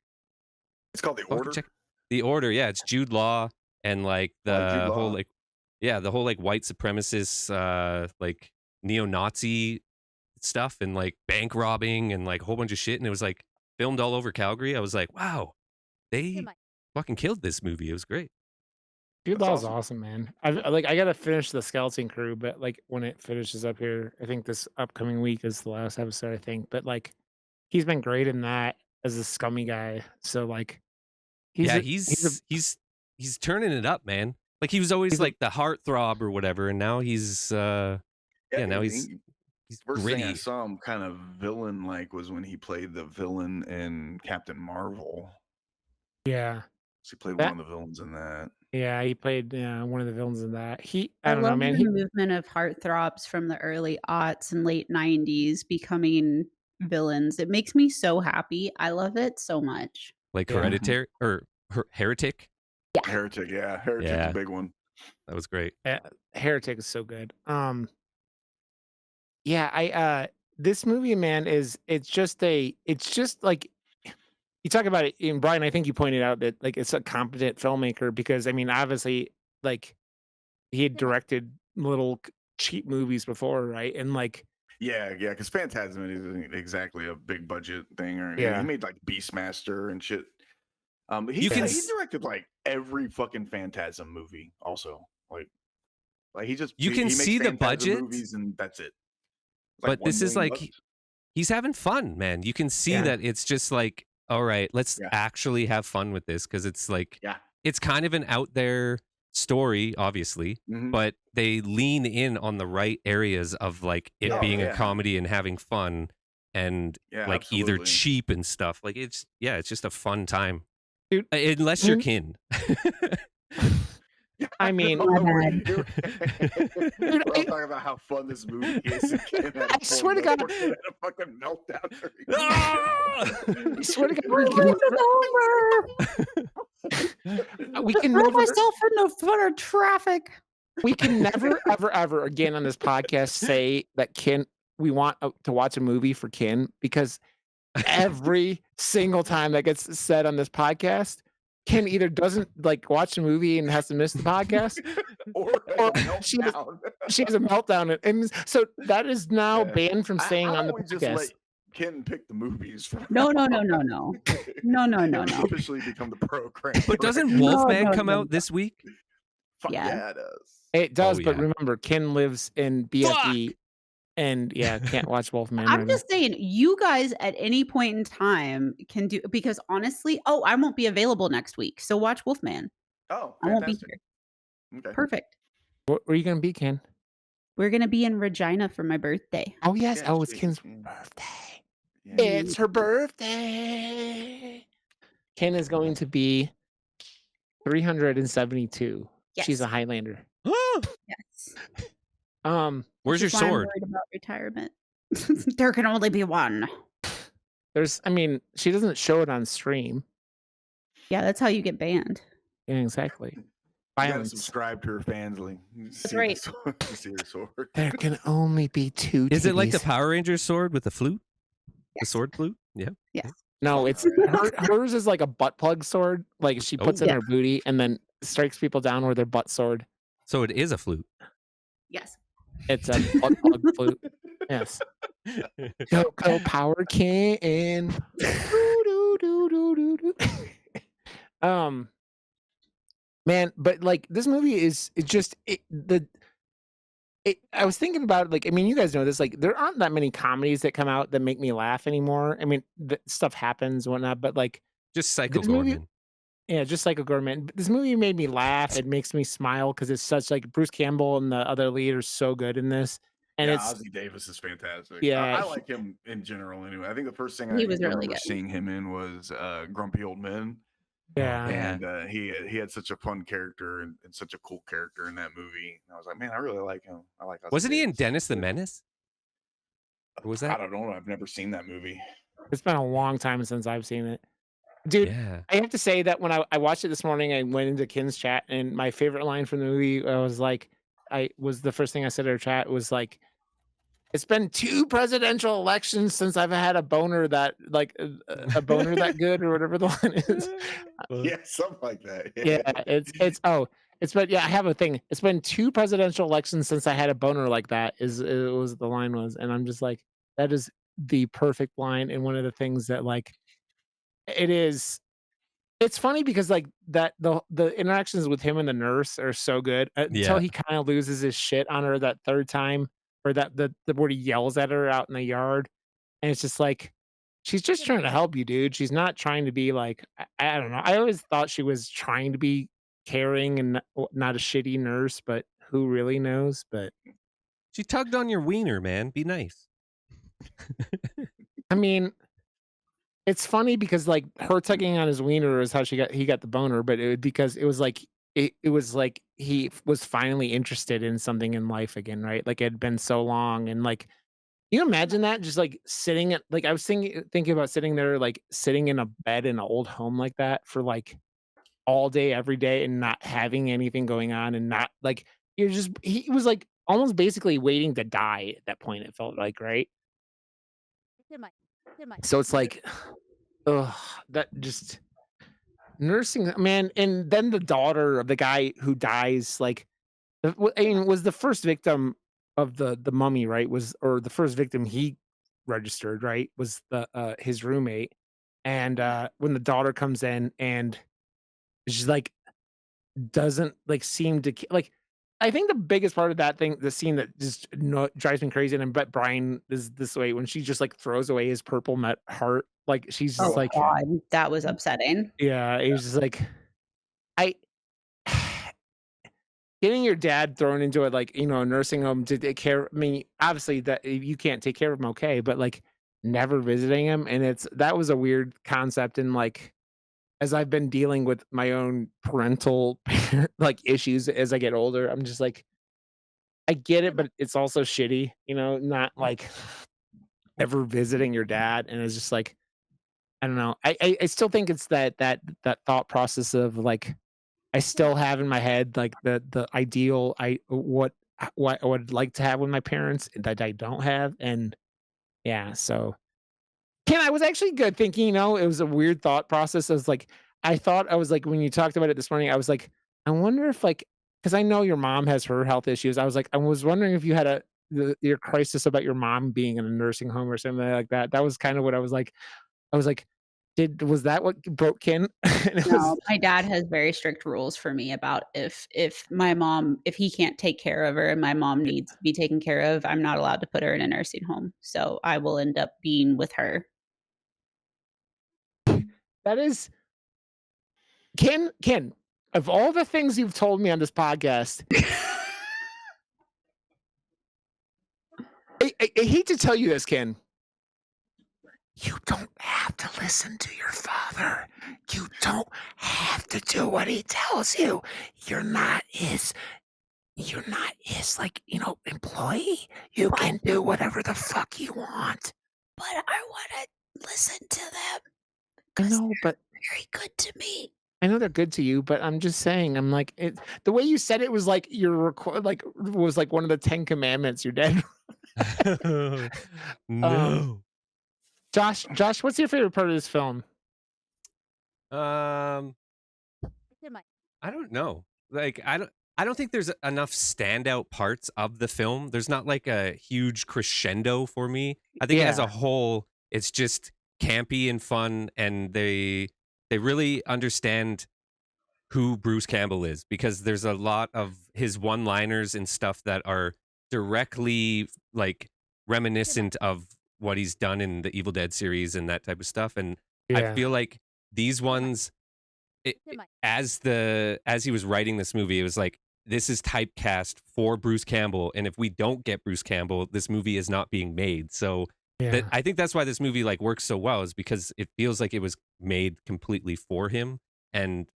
it's called The fucking Order. check The Order. Yeah, it's Jude Law and like Jude the whole Law. like, yeah, the whole like white supremacist, like neo-Nazi stuff and like bank robbing and like a whole bunch of shit. And it was like filmed all over Calgary. I was like, wow, they fucking killed this movie. It was great. Jude That's Law's awesome. awesome, man. I gotta finish the Skeleton Crew, but like when it finishes up here, I think this upcoming week is the last episode, I think. But like he's been great in that as a scummy guy. So like Yeah, he's a he's turning it up, man. Like he was always he's a like the heartthrob or whatever, and now he's Yeah, now he, he's first thing I gritty. saw him kind of villain like was when he played the villain in Captain Marvel. yeah. So he played That one of the villains in that. yeah, he played one of the villains in that. I I don't know, love man. the movement of heartthrobs from the early aughts and late 90s becoming villains. It makes me so happy. I love it so much. Like Yeah. Hereditary or Heretic. Heretic, yeah. Heretic's Yeah. a big one. That was great. Heretic is so good. Yeah, this movie, man, it's just like you talk about it, and Brian, I think you pointed out that like it's a competent filmmaker because I mean, obviously, like he had directed little cheap movies before, right? And like Yeah, because Phantasm isn't exactly a big budget thing, or Yeah. he made like Beastmaster and shit. You He can directed like every fucking Phantasm movie, also. Like he just You can he makes see the phantasm budget, movies and that's it. It's like but this is $1 million. like he's having fun, man. You can see Yeah. that it's just like, all right, let's Yeah. actually have fun with this because it's like Yeah. it's kind of an out there story, obviously, Mhm. but they lean in on the right areas of like it Oh, being a yeah. comedy and having fun and Yeah, like either absolutely. cheap and stuff. Like it's just a fun time. Dude, Unless you're kin. I mean, My bad. We're all talking about how fun this movie is. And Ken had I swear to God. Ken had a fucking meltdown. I swear to God, we can Throw never, myself in the front of traffic. we can never, ever, ever again on this podcast say that we want to watch a movie for Ken, because every single time that gets said on this podcast, Ken either doesn't like watch the movie and has to miss the podcast, or she has a meltdown, and so that is now banned from saying on the we just podcast. let Ken pick the movies. No. No. Ken's officially become the program. But doesn't No, Wolfman no, come no, out this week? Fuck Yeah. yeah, it does. It does, Oh, but yeah. remember, Ken lives in BFE, and can't watch Wolfman. I'm right just saying, you guys at any point in time can do, because honestly, I won't be available next week, so watch Wolfman. Oh, I won't be fantastic. here. Okay. Perfect. now. Where are you gonna be, Ken? We're gonna be in Regina for my birthday. Oh yes. Yeah, Oh, it's sweet. Ken's Yeah. birthday. Yeah. It's her birthday. Ken is going to be 372. She's a Yes. Highlander. Yes. Where's your This is why I'm sword? worried about retirement. There can only be one. She doesn't show it on stream. Yeah, that's how you get banned. Yeah, exactly. You gotta Violence. subscribe to her Fansly. That's right. See her sword. There can only be two. Is it like the titties. Power Rangers sword with the flute? The Yes. sword flute? Yeah. Yes. No, it's hers is like a butt plug sword. Like she puts in Yeah. her booty and then strikes people down with her butt sword. So it is a flute. Yes. It's a butt plug flute. Yes. Go Power Ken. Man, but like this movie is I was thinking about it, like, I mean, you guys know this, like there aren't that many comedies that come out that make me laugh anymore. I mean, stuff happens and whatnot, but like Just Psycho this movie, Gorman. yeah, just like a Gorman. This movie made me laugh. It makes me smile because it's such like Bruce Campbell and the other lead are so good in this. And Yeah, it's Ozzie Davis is fantastic. Yeah, I like him in general. Anyway, I think the first thing I He was really remember good. seeing him in was Grumpy Old Men, yeah. and he had such a fun character and such a cool character in that movie. And I was like, man, I really like him. I like. Ozzie Wasn't he in Davis. Dennis the Menace? Or was I that? don't know. I've never seen that movie. It's been a long time since I've seen it. Dude, Yeah. I have to say that when I watched it this morning, I went into Ken's chat, and my favorite line from the movie was the first thing I said to her chat was like, "It's been 2 presidential elections since I've had a boner that like a boner that good," or whatever the line is. Yeah, something like that. Yeah, I have a thing. It's been 2 presidential elections since I had a boner like that. The line was, and I'm just like, that is the perfect line, and one of the things that like it is. It's funny because like that the interactions with him and the nurse are so good until Yeah. he kind of loses his shit on her that third time, or that the where he yells at her out in the yard, and it's just like she's just trying to help you, dude. She's not trying to be like I don't know. I always thought she was trying to be caring and not a shitty nurse, but who really knows? But She tugged on your wiener, man. Be nice. I mean, it's funny because like her tugging on his wiener is how he got the boner, but because it was like he was finally interested in something in life again, right? Like it had been so long, and like you imagine that just like sitting at like I was thinking about sitting there like sitting in a bed in an old home like that for like all day every day and not having anything going on, and not like he was like almost basically waiting to die at that point, it felt like, right? So it's like, ugh, that just nursing, man. And then the daughter of the guy who dies, like, I mean, was the first victim of the mummy, right? Or the first victim he registered, right? Was the his roommate. And when the daughter comes in and she's like, doesn't like seem to like I think the biggest part of that thing, the scene that just drives me crazy, and I bet Brian is this way when she just like throws away his purple met heart. Like she's just Oh Oh, like, yeah. god, that was upsetting. yeah, he's just like, I getting your dad thrown into it, like, a nursing home to take care. I mean, obviously that you can't take care of him, okay, but like never visiting him, and that was a weird concept, and like as I've been dealing with my own parental like issues as I get older, I'm just like, I get it, but it's also shitty, not like ever visiting your dad, and it's just like, I don't know. I still think it's that thought process of like I still have in my head like the ideal what I would like to have with my parents that I don't have, and yeah, so Ken, I was actually good thinking, it was a weird thought process. I was like, when you talked about it this morning, I was like, I wonder if like, because I know your mom has her health issues. I was wondering if you had your crisis about your mom being in a nursing home or something like that. That was kind of what I was like. I was like, was that what broke Ken? And it was, No, my dad has very strict rules for me about if he can't take care of her and my mom needs to be taken care of, I'm not allowed to put her in a nursing home, so I will end up being with her. that is, Ken, of all the things you've told me on this podcast, I hate to tell you this, Ken. You don't have to listen to your father. You don't have to do what he tells you. You're not his like, employee. You can do whatever the fuck you want. But I wanna listen to them I 'cause know, but they're very good to me. I know they're good to you, but I'm just saying, I'm like, the way you said it was like was like one of the 10 commandments your dad. um No. Josh, what's your favorite part of this film? Um, I don't know. Like, I don't think there's enough standout parts of the film. There's not like a huge crescendo for me. I think as a Yeah, whole, it's just campy and fun, and they really understand who Bruce Campbell is because there's a lot of his one-liners and stuff that are directly like reminiscent of what he's done in the Evil Dead series and that type of stuff. And I yeah, feel like these ones as he was writing this movie, it was like this is typecast for Bruce Campbell, and if we don't get Bruce Campbell, this movie is not being made. So that yeah, I think that's why this movie like works so well is because it feels like it was made completely for him. And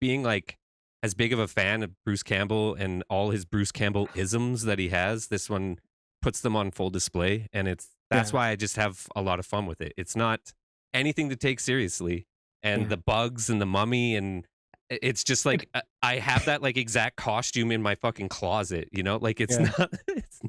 being like as big of a fan of Bruce Campbell and all his Bruce Campbell isms that he has, this one puts them on full display, and that's yeah, why I just have a lot of fun with it. It's not anything to take seriously, and yeah. the bugs and the mummy and it's just like I have that like exact costume in my fucking closet, like it's Yeah. not it's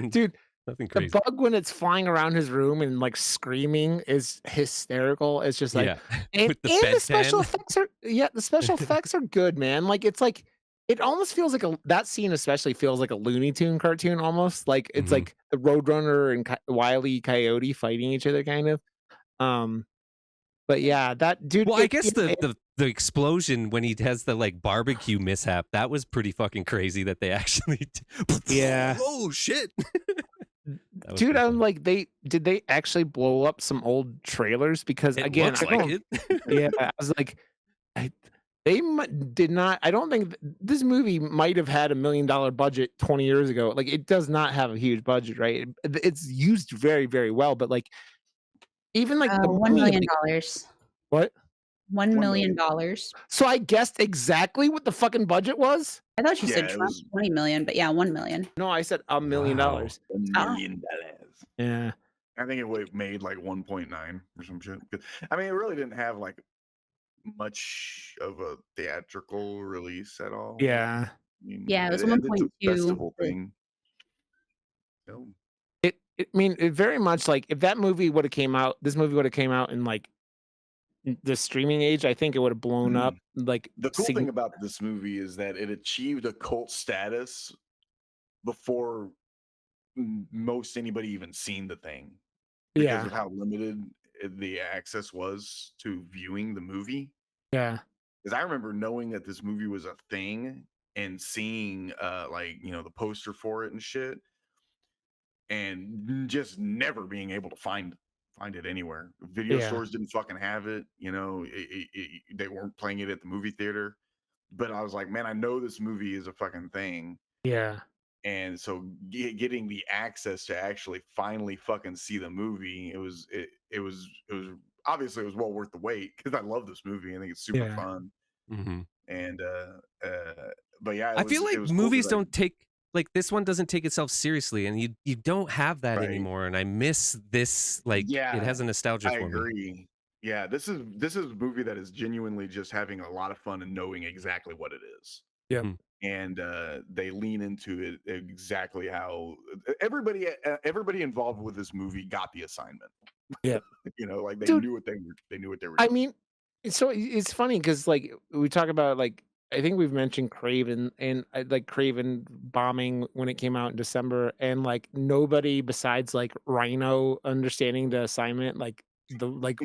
Dude, nothing the crazy. bug when it's flying around his room and, like, screaming is hysterical. It's just like Yeah, and with the the special bedpan. effects are the special effects are good, man. Like, it almost feels like a that scene especially feels like a Looney Tune cartoon almost, like, it's Mhm. like the Roadrunner and Wile E. Coyote fighting each other kind of. Um, but yeah, that dude, Well, I guess the explosion when he has the like barbecue mishap that was pretty fucking crazy that they actually. yeah. Oh shit! That was Dude, pretty I'm funny. like, did they actually blow up some old trailers? Because It again, looks I like don't it. yeah, I was like, I they did not I don't think this movie might have had $1 million budget 20 years ago. Like, it does not have a huge budget, right? It's used very, very well, but, like, even, like, the $1 Mummy, I'm million. like, "What?" $1 1 million. million. dollars. So I guessed exactly what the fucking budget was? I thought you said Yeah, it was 20 million, but yeah, 1 million. No, I said $1 million. Wow. Oh, $1 million. Yeah. I think made like 1.9 or some shit. I mean, it really didn't have like much of a theatrical release at all. Yeah. I mean, yeah, it was it's a 1.2. festival thing. So, I mean, it very much like, if that movie woulda came out this movie woulda came out in, like, the streaming age, I think it would have blown mhm. up, like, The cool thing about this movie is that it achieved a cult status before most anybody even seen the thing because yeah, of how limited the access was to viewing the movie. yeah, Because I remember knowing that this movie was a thing and seeing like, you know, the poster for it and shit, and just never being able to find it anywhere. Video Yeah. stores didn't fucking have it, you know, they weren't playing it at the movie theater. But I was like, man, I know this movie is a fucking thing. Yeah. And so getting the access to actually finally fucking see the movie, it was obviously it was well worth the wait because I love this movie. I think it's super Yeah. fun. Mhm. And but yeah, I feel it like was cool movies because don't take like this one doesn't take itself seriously, and you don't have that right. anymore. And I miss this. Like it Yeah, has a nostalgia I for me. agree. Yeah, this is a movie that is genuinely just having a lot of fun and knowing exactly what it is. Yep. Mhm. And they lean into it exactly how everybody involved with this movie got the assignment. Yeah. You know, like Dude, they knew what they were I doing. mean, so it's funny because like we talk about like I think we've mentioned Craven and like Craven bombing when it came out in December, and like nobody besides like Rhino understanding the assignment, like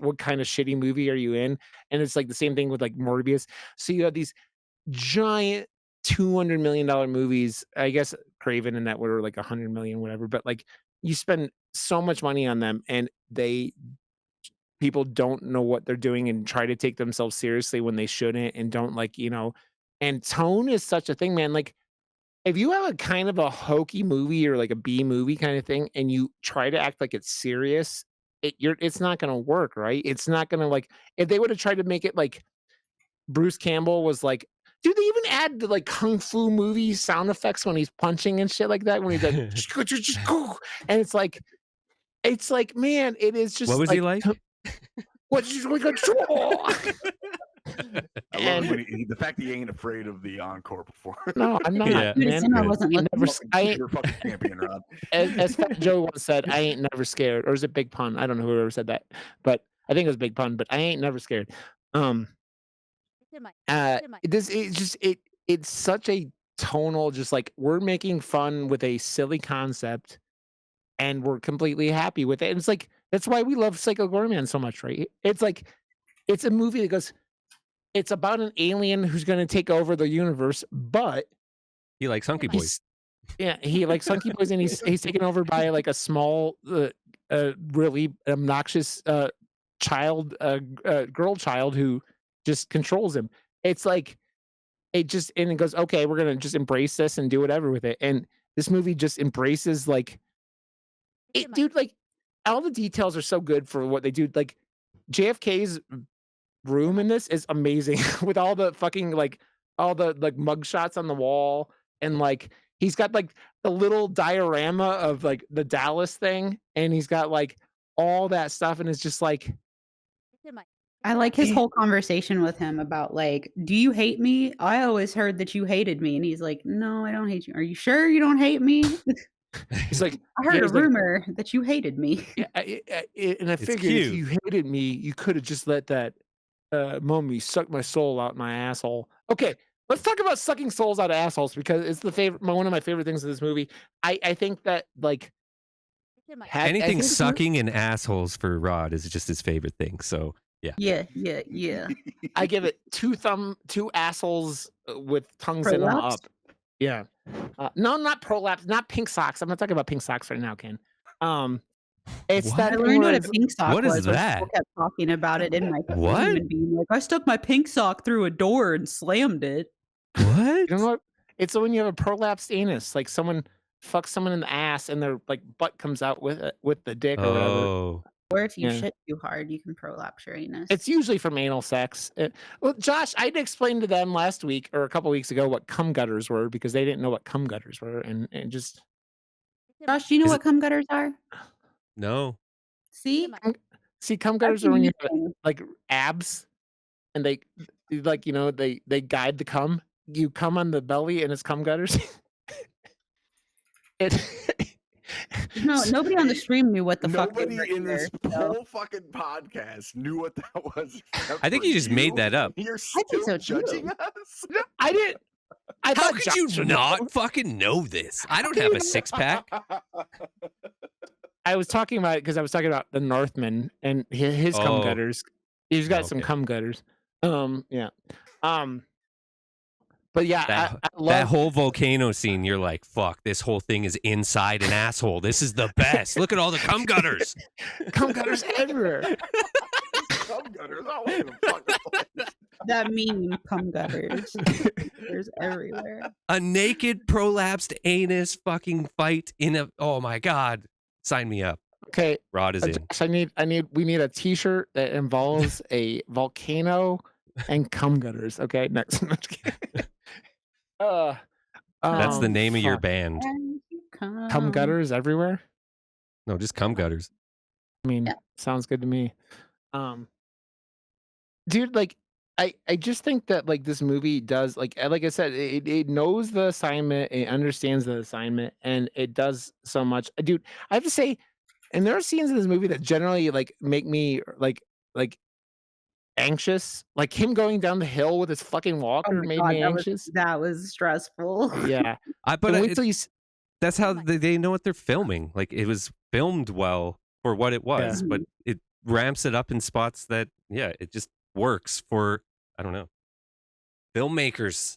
what kind of shitty movie are you in? And it's like the same thing with like Morbius. So you have these giant $200 million movies. I guess Craven and that were like 100 million, whatever. But like you spend so much money on them, and people don't know what they're doing and try to take themselves seriously when they shouldn't, and don't like, and tone is such a thing, man. Like if you have a kind of a hokey movie or like a B movie kind of thing and you try to act like it's serious, it's not gonna work, right? It's not gonna like if they would have tried to make it like Bruce Campbell was like, dude, they even add the like kung fu movie sound effects when he's punching and shit like that when he's like, and it's like, man, it is What just was he like like? what you control. I love it when And the fact that he ain't afraid of the encore performance. no, I'm not, Yeah, Dude, man. Zimmer good. wasn't I ain't looking. never, I ain't, You're a fucking champion, Rob. as Fat Joe once said, I ain't never scared, or is it Big Pun? I don't know whoever said that, but I think it was Big Pun. But I ain't never scared. Um, it's such a tonal, just like we're making fun with a silly concept, and we're completely happy with it. And it's like that's why we love Psycho Goreman so much, right? It's like it's a movie that goes. It's about an alien who's going to take over the universe, but He likes hunky boys. he's yeah, he likes Hunky Boys, and he's taken over by like a small, really obnoxious girl child who just controls him. It's like it goes, okay, we're gonna just embrace this and do whatever with it. And this movie just embraces like it, dude. Like all the details are so good for what they do. Like JFK's room in this is amazing with all the fucking like all the like mug shots on the wall, and like he's got like the little diorama of like the Dallas thing, and he's got like all that stuff, and it's just like I like his eh, whole conversation with him about like, "Do you hate me? I always heard that you hated me." And he's like, "No, I don't hate you. Are you sure you don't hate me? he's like I yeah, heard a he's like rumor that you hated me." yeah, and I It's figured if cute. you hated me, you could have just let that mummy suck my soul out my asshole. Okay, let's talk about sucking souls out of assholes because it's the favorite one of my favorite things in this movie. I think that like I Anything think this movie sucking in assholes for Rod is just his favorite thing. So yeah. Yeah, yeah, yeah. I give it two assholes with tongues in them Prolapse? up. Yeah. No, not prolapse, not pink socks. I'm not talking about pink socks right now, Ken. It's What? I that thing learned where what a it's pink sock What is was when people that? kept talking about it in my room What? and being like, "I stuck my pink sock through a door and slammed it." you know What? what? It's when you have a prolapsed anus, like someone fucks someone in the ass and their like butt comes out with the dick or whatever. Oh. Or if you Yeah. shit too hard, you can prolapse your anus. It's usually from anal sex. Well, Josh, I had explained to them last week or a couple weeks ago what cum gutters were because they didn't know what cum gutters were, and just Josh, do you know Is what it cum gutters are? no. See? see cum That's gutters a are when you you have thing. like abs and they like they guide the cum. You cum on the belly and it's cum gutters. it No, nobody on the stream knew what the fuck they were Nobody in this either, so whole fucking podcast knew what that was except I think for you just made you. that up. You're I think still so judging too. us? I didn't. I How thought could you Josh would know. not fucking know this? I don't have a six pack. I was talking about it because I was talking about the Northman and his cum Oh, gutters. He's got some okay. cum gutters. Yeah. Um, But yeah, That I that love whole volcano scene, you're like, fuck, this whole thing is inside an asshole. This is the best. Look at all the cum gutters. cum gutters everywhere. Cum gutters all over the fucking place. That meme, cum gutters. There's everywhere. A naked prolapsed anus fucking fight in a. Oh my god, sign me up. Okay, Rod is in. Josh, we need a T-shirt that involves a volcano and cum gutters. Okay, next. That's the name of your fuck. band. And you Cum gutters everywhere. No, just cum gutters. I mean, Yeah. sounds good to me. Dude, like, I just think that like this movie does like I said, it knows the assignment, it understands the assignment, and it does so much. Dude, I have to say, and there are scenes in this movie that generally like make me like anxious. Like him going down the hill with his fucking Oh walker my made God, me anxious. that was stressful. Yeah. But And wait till you that's how they know what they're filming. Like it was filmed well for what it was, Yeah. but it ramps it up in spots that it just works for I don't know. Filmmakers.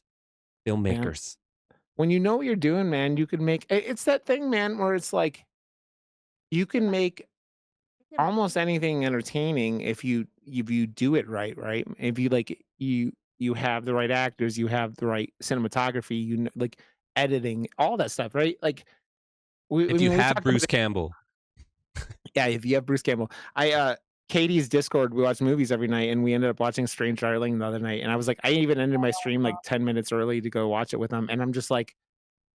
when you know what you're doing, man, you can make it's that thing, man, where it's like you can make almost anything entertaining if you do it right, right? If you like you have the right actors, you have the right cinematography, like editing, all that stuff, right? Like If you have Bruce Campbell. Yeah, if you have Bruce Campbell. Katie's Discord, we watch movies every night, and we ended up watching Strange Darling the other night. And I was like, I even ended my stream like 10 minutes early to go watch it with them. And I'm just like,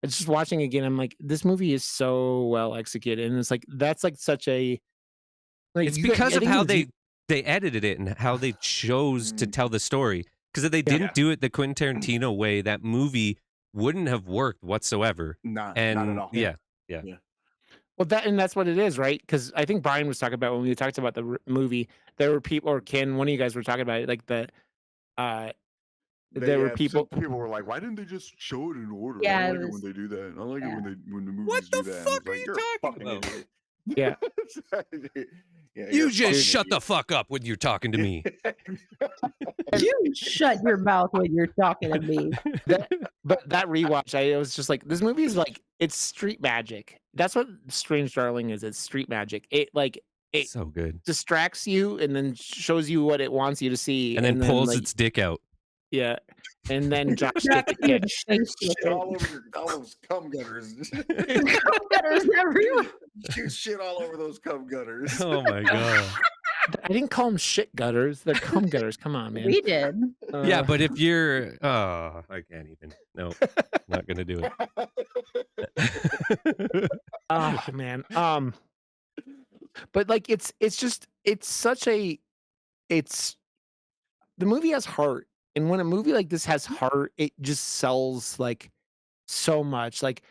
just watching again. I'm like, this movie is so well executed, and it's like that's like such a like It's because of think how the they edited it and how they chose to tell the story. Because if they didn't do it the Quentin Tarantino way, that movie wouldn't have worked whatsoever. Not at all. Yeah. Well, that's what it is, right? Because I think Brian was talking about when we talked about the movie. There were people, or Ken, one of you guys were talking about it, like there were people. Some people were like, "Why didn't they just show it in order? Yeah, I it like it when was- they do that. I like yeah. it when the movies What do the that." fuck It's are like, you "You're a talking fucking about?" idiot." Yeah. Yeah, You you're a just fucking shut the idiot. fuck up when you're talking to me. You shut your mouth when you're talking to me. But that rewatch, I was just like, this movie is like, it's street magic. That's what Strange Darling is. It's street magic. It So good. distracts you and then shows you what it wants you to see, And then pulls like, its dick out. yeah, and then Josh Back gets to your it. face with Shit all it. over all those cum gutters. Cum gutters everywhere. Shoot shit all over those cum gutters. Oh my god. I didn't call them shit gutters. They're cum gutters. Come on, man. We did. Yeah, but if you're I can't even. No, not gonna do it. Oh man. But like it's the movie has heart. And when a movie like this has heart, it just sells like so much. Like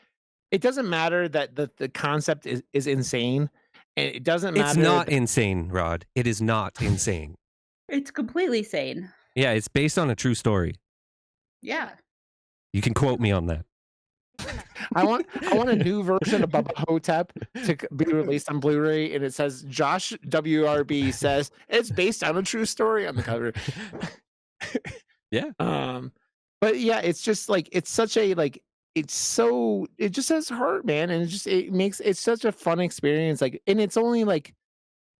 it doesn't matter that the concept is insane. And it doesn't matter. It's not insane, Rod. It is not insane. It's completely sane. Yeah, it's based on a true story. Yeah. You can quote me on that. I want a new version of Bubba Ho-Tep to be released on Blu-ray, and it says Josh WRB says it's based on a true story on the cover. Yeah. But yeah, it's just like it's such a like it just has heart, man, and it's such a fun experience. Like, and it's only like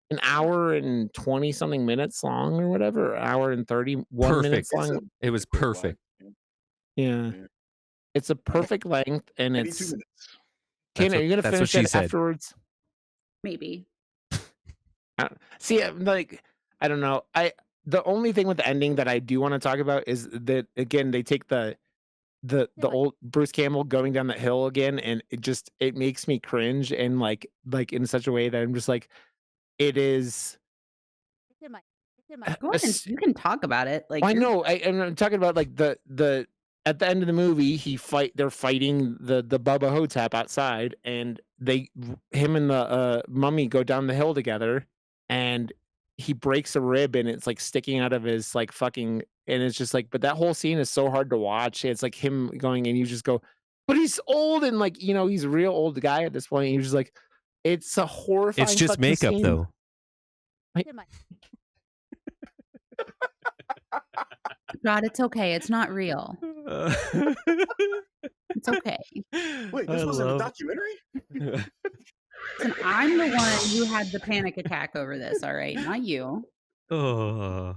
an hour and 20 something minutes long or whatever, hour and 31 minutes long. It was perfect. Yeah. It's a perfect length, and 82 it's. minutes. Ken, are you gonna that's what finish she it said. afterwards? Maybe. See, like I don't know. The only thing with the ending that I do want to talk about is that again they take the old Bruce Campbell going down that hill again, and it makes me cringe, and like in such a way that I'm just like, it is. Go ahead and you can talk about it. Like I know. I'm talking about like the at the end of the movie, they're fighting the Bubba Ho-Tep outside, and him and the mummy go down the hill together, and he breaks a rib, and it's like sticking out of his like fucking, and it's just like, but that whole scene is so hard to watch. It's like him going, and you just go, but he's old, and like he's a real old guy at this point. And you're just like, it's a horrifying. It's just fucking makeup, scene. though. God, it's okay. It's not real. It's okay. Wait, I this wasn't a love. documentary? Listen, I'm the one who had the panic attack over this, all right? Not you. Oh,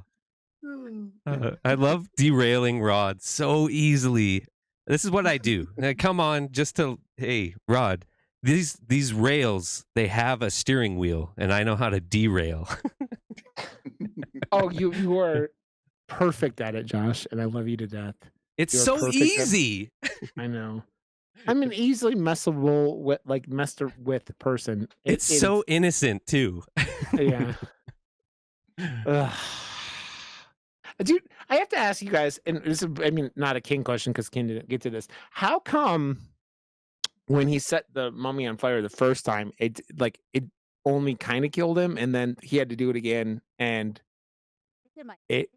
I love derailing Rod so easily. This is what I do. I come on just to, hey, Rod, these rails, they have a steering wheel, and I know how to derail. Oh, you are perfect at it, Josh, and I love you to death. It's You're so perfect at easy. I know. I'm an easily messable with messed with person. It's so innocent too. Yeah. Ugh. Dude, I have to ask you guys, and this is, I mean, not a King question because King didn't get to this. How come when he set the mummy on fire the first time, it only kind of killed him, and then he had to do it again, and it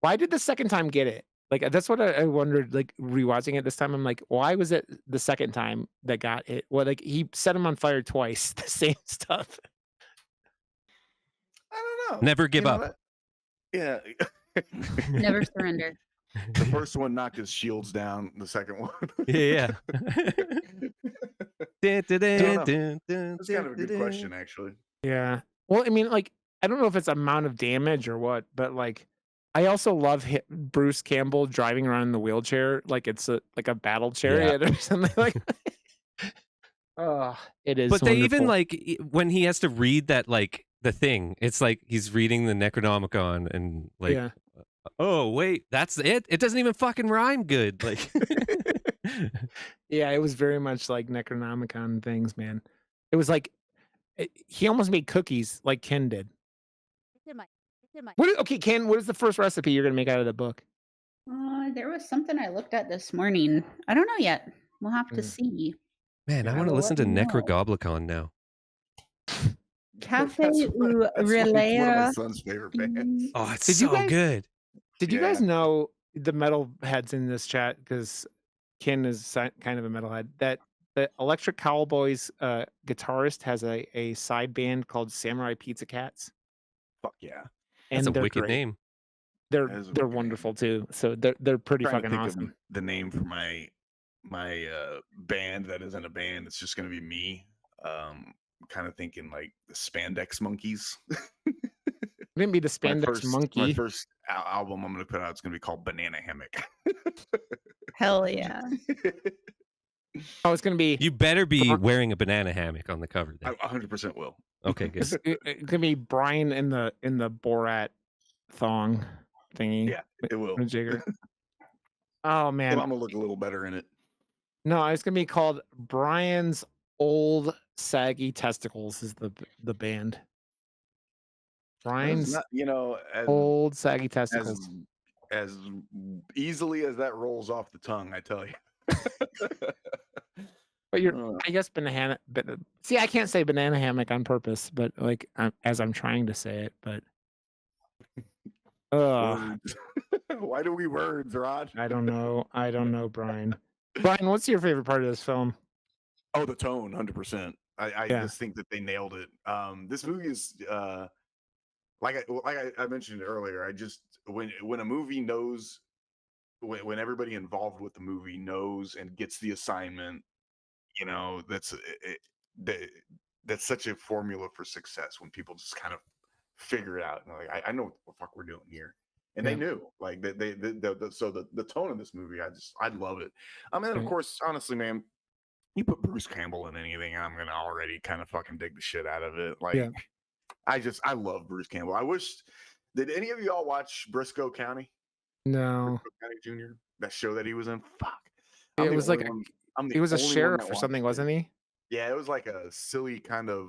why did the second time get it? Like that's what I wondered. Like rewatching it this time, I'm like, why was it the second time that got it? Well, like he set him on fire twice, the same stuff. I don't know. Never give You know up. that- Yeah. Never surrender. The first one knocked his shields down. The second one. Yeah. That's kind of a good question, actually. Yeah. Well, I mean, like, I don't know if it's amount of damage or what, but like, I also love Bruce Campbell driving around in the wheelchair like it's a battle chariot or something like. Oh, it is. But they even wonderful. when he has to read that the thing, it's like he's reading the Necronomicon and Yeah. oh wait, that's it. It doesn't even fucking rhyme good. Like Yeah, it was very much like Necronomicon things, man. It was like he almost made cookies like Ken did. Okay, Ken, what is the first recipe you're gonna make out of the book? There was something I looked at this morning. I don't know yet. We'll have to Mm. see. man, I I want to will listen let to you know. Necrogoblicon now. Cafe That's ou one of my Relaya. son's favorite bands. Oh, it's Did you so guys- good. Did you Yeah. guys know the metal heads in this chat? Because Ken is kind of a metalhead. That the Electric Cowboys guitarist has a side band called Samurai Pizza Cats, Fuck yeah. That's and a they're wicked great. name. They're That is a they're wicked name. wonderful too. So they're pretty Trying to fucking think awesome. of the name for my band that isn't a band. It's just gonna be me. Kind of thinking like the Spandex Monkeys. It didn't be the Spandex my Monkey. first album I'm gonna put out is gonna be called Banana Hammock. Hell yeah. Oh, it's gonna be You better be wearing a banana hammock on the cover I then. 100% will. Okay, good. it's gonna be Brian in the Borat thong thingy. Yeah, it will. with Jigger. Oh And man, I'm gonna look a little better in it. no, it's gonna be called Brian's Old Saggy Testicles. Is the band? Brian's Not, Old Saggy Testicles. as easily as that rolls off the tongue, I tell you. But I guess banana. See, I can't say banana hammock on purpose, but like as I'm trying to say it, but. Words. Why do we words, Rod? I don't know, Brian. Brian, what's your favorite part of this film? Oh, the tone, 100%. I Yeah. just think that they nailed it. This movie is like I mentioned earlier. I just when a movie knows when everybody involved with the movie knows and gets the assignment, that's such a formula for success when people just kind of figure it out. And like, I know what the fuck we're doing here. And they knew, like so the tone of this movie, I love it. I mean, of course, honestly, man, you put Bruce Campbell in anything, I'm gonna already kind of fucking dig the shit out of it. Like, I love Bruce Campbell. Did any of y'all watch Briscoe County? No. Briscoe County Jr., that show that he was in? Fuck. It was like he was a sheriff or something, wasn't he? Yeah, it was like a silly kind of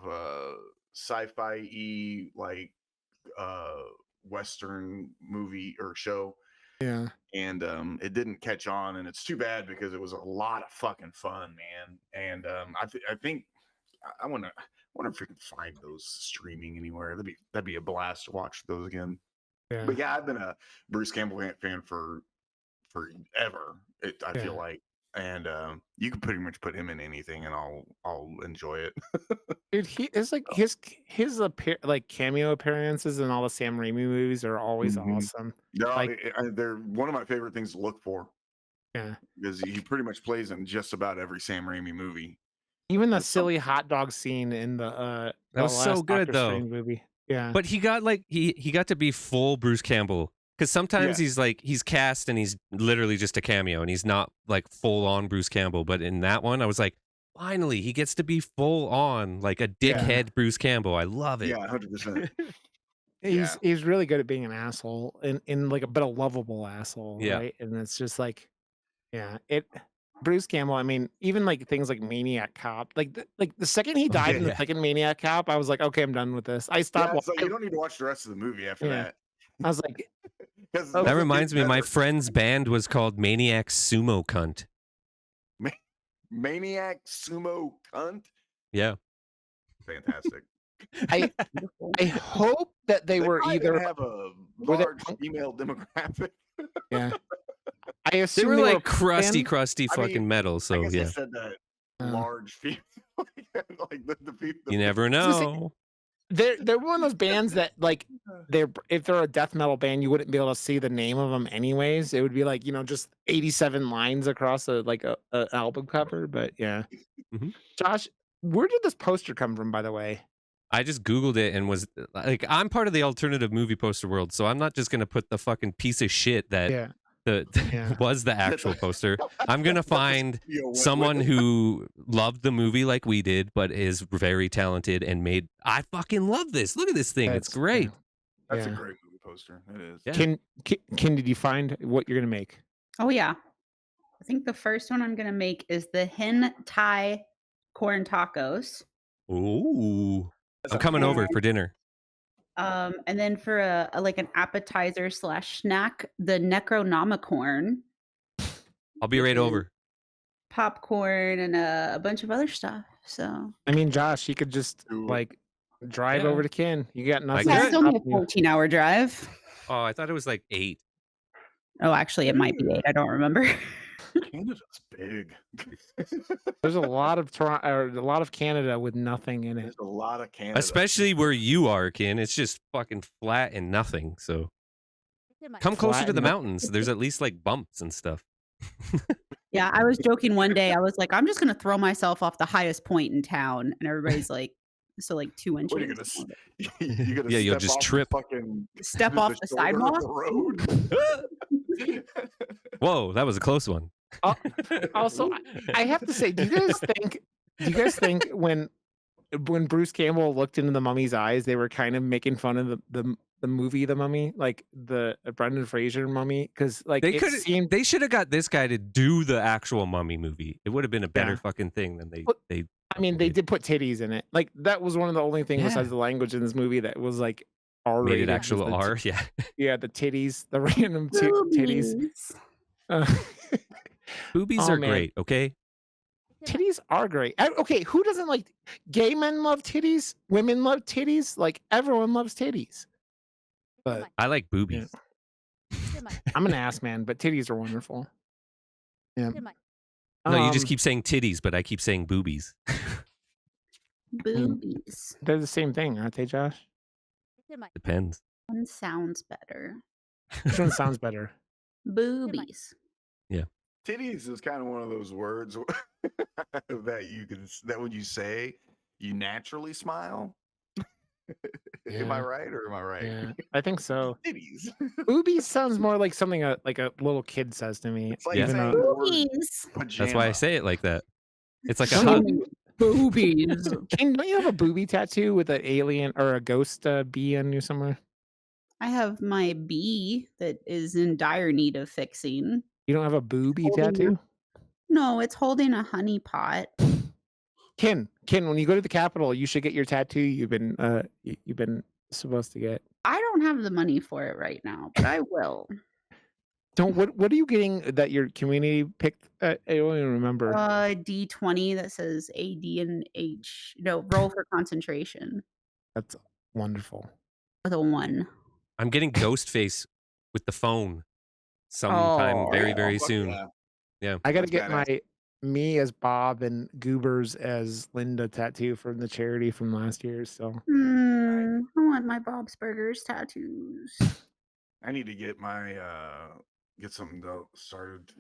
sci-fi-y, like Western movie or show. Yeah. And it didn't catch on, and it's too bad because it was a lot of fucking fun, man. And I think I wonder if we can find those streaming anywhere. That'd be a blast to watch those again. Yeah. But yeah, I've been a Bruce Campbell fan for forever. I feel like and you can pretty much put him in anything, and I'll enjoy it. Dude, he is like like cameo appearances in all the Sam Raimi movies are always Mhm. awesome. They're, Like, they're one of my favorite things to look for yeah. because he pretty much plays in just about every Sam Raimi movie. Even the At some silly hot dog scene in That the was so last good Doctor though. Strange movie. Yeah. But he got like he got to be full Bruce Campbell because sometimes Yeah. he's cast and he's literally just a cameo and he's not like full on Bruce Campbell. But in that one, I was like, finally, he gets to be full on like a dickhead Bruce Campbell. I love it. Yeah, 100%. He's really good at being an asshole in like but a lovable asshole, Yeah. right? And it's just like, yeah, Bruce Campbell. I mean, even like things like Maniac Cop, like the second he died in the yeah. second Maniac Cop, I was like, okay, I'm done with this. I stopped. Yeah, it's like you don't need to watch the rest of the movie after Yeah. that. I was like, Because oh, That reminds me, my better. friend's band was called Maniac Sumo Cunt. Maniac Sumo Cunt. Yeah. Fantastic. I hope that they were probably either gonna have a were they large female demographic. yeah. I They assume were they like were crusty I fucking mean, metal. I So guess yeah, I said that large female, like the people. you never know. they're one of those bands that like if they're a death metal band, you wouldn't be able to see the name of them anyways. It would be like, just 87 lines across a album cover. But yeah, Mhm. Josh, where did this poster come from, by the way? I just Googled it and was like, I'm part of the alternative movie poster world, so I'm not just gonna put the fucking piece of shit that Yeah, yeah. was the actual poster. I'm gonna find studio went someone with. who loved the movie like we did, but is very talented and made. I fucking love this. Look at this thing. It's That's great. That's a Yeah. great movie poster. It is. Yeah. Ken, did you find what you're gonna make? Oh yeah. I think the first one I'm gonna make is the hen Thai corn tacos. Ooh, That's I'm a coming cool- over for dinner. And then for like an appetizer / snack, the Necronomicorn, I'll be right over. popcorn, and a bunch of other stuff. So I mean, Josh, you could just Ooh. like drive Yeah. over to Ken. You got nothing. could. it's only a stopping you. 14-hour drive. Oh, I thought it was like 8. Oh, actually, it might be 8. I don't remember. Canada's big. There's a lot of a lot of Canada with nothing in it. There's a lot of Canada. Especially where you are, Ken. It's just fucking flat and nothing. So come closer to the mountains. There's at least like bumps and stuff. Yeah, I was joking one day. I was like, I'm just gonna throw myself off the highest point in town, and everybody's like, so like 2 inches. What are you gonna? You're gonna Yeah, you'll step just off the trip. Fucking Step the off the shoulder of sidewalk. the road. Whoa, that was a close one. Also, I have to say, do you guys think when Bruce Campbell looked into the mummy's eyes, they were kind of making fun of the movie The Mummy, like the Brendan Fraser Mummy? Because like They should have got this guy to do the actual Mummy movie. It would have been a better Yeah. fucking thing than they. I mean, they did put titties in it. Like that was one of the only things Yeah. besides the language in this movie that was like Made R-rated. it actual was the R. Yeah. Yeah, the titties, the random titties. Boobies Oh, are man. great. Okay. Titties are great. Okay, who doesn't like gay men love titties? Women love titties. Like everyone loves titties. But I like boobies. I'm an ass man, but titties are wonderful. Yeah. No, you just keep saying titties, but I keep saying boobies. Boobies. They're the same thing, aren't they, Josh? Depends. One sounds better. Which one sounds better? Boobies. Titties is kind of one of those words that when you say, you naturally smile. Am I Yeah. right or am I right? Yeah, I think so. Titties. Boobies sounds more like something like a little kid says to me. It's like Yeah. saying Even the though, word Boobies. That's why I pajama. say it like that. It's like a Don't hug. you- Boobies. Ken, don't you have a booby tattoo with an alien or a ghost bee on you somewhere? I have my bee that is in dire need of fixing. You don't have a booby Holding tattoo? No, it's holding a honey pot. Ken, when you go to the Capitol, you should get your tattoo you've been supposed to get. I don't have the money for it right now, but I will. What are you getting that your community picked? I don't even remember. D20 that says AD and H. No, roll for concentration That's wonderful. with a 1. I'm getting Ghostface with the phone sometime Oh. very, very Fuck soon. yeah. Yeah. I gotta That's get badass. me as Bob and Goobers as Linda tattoo from the charity from last year. So I want my Bob's Burgers tattoos. I need to get my get something started.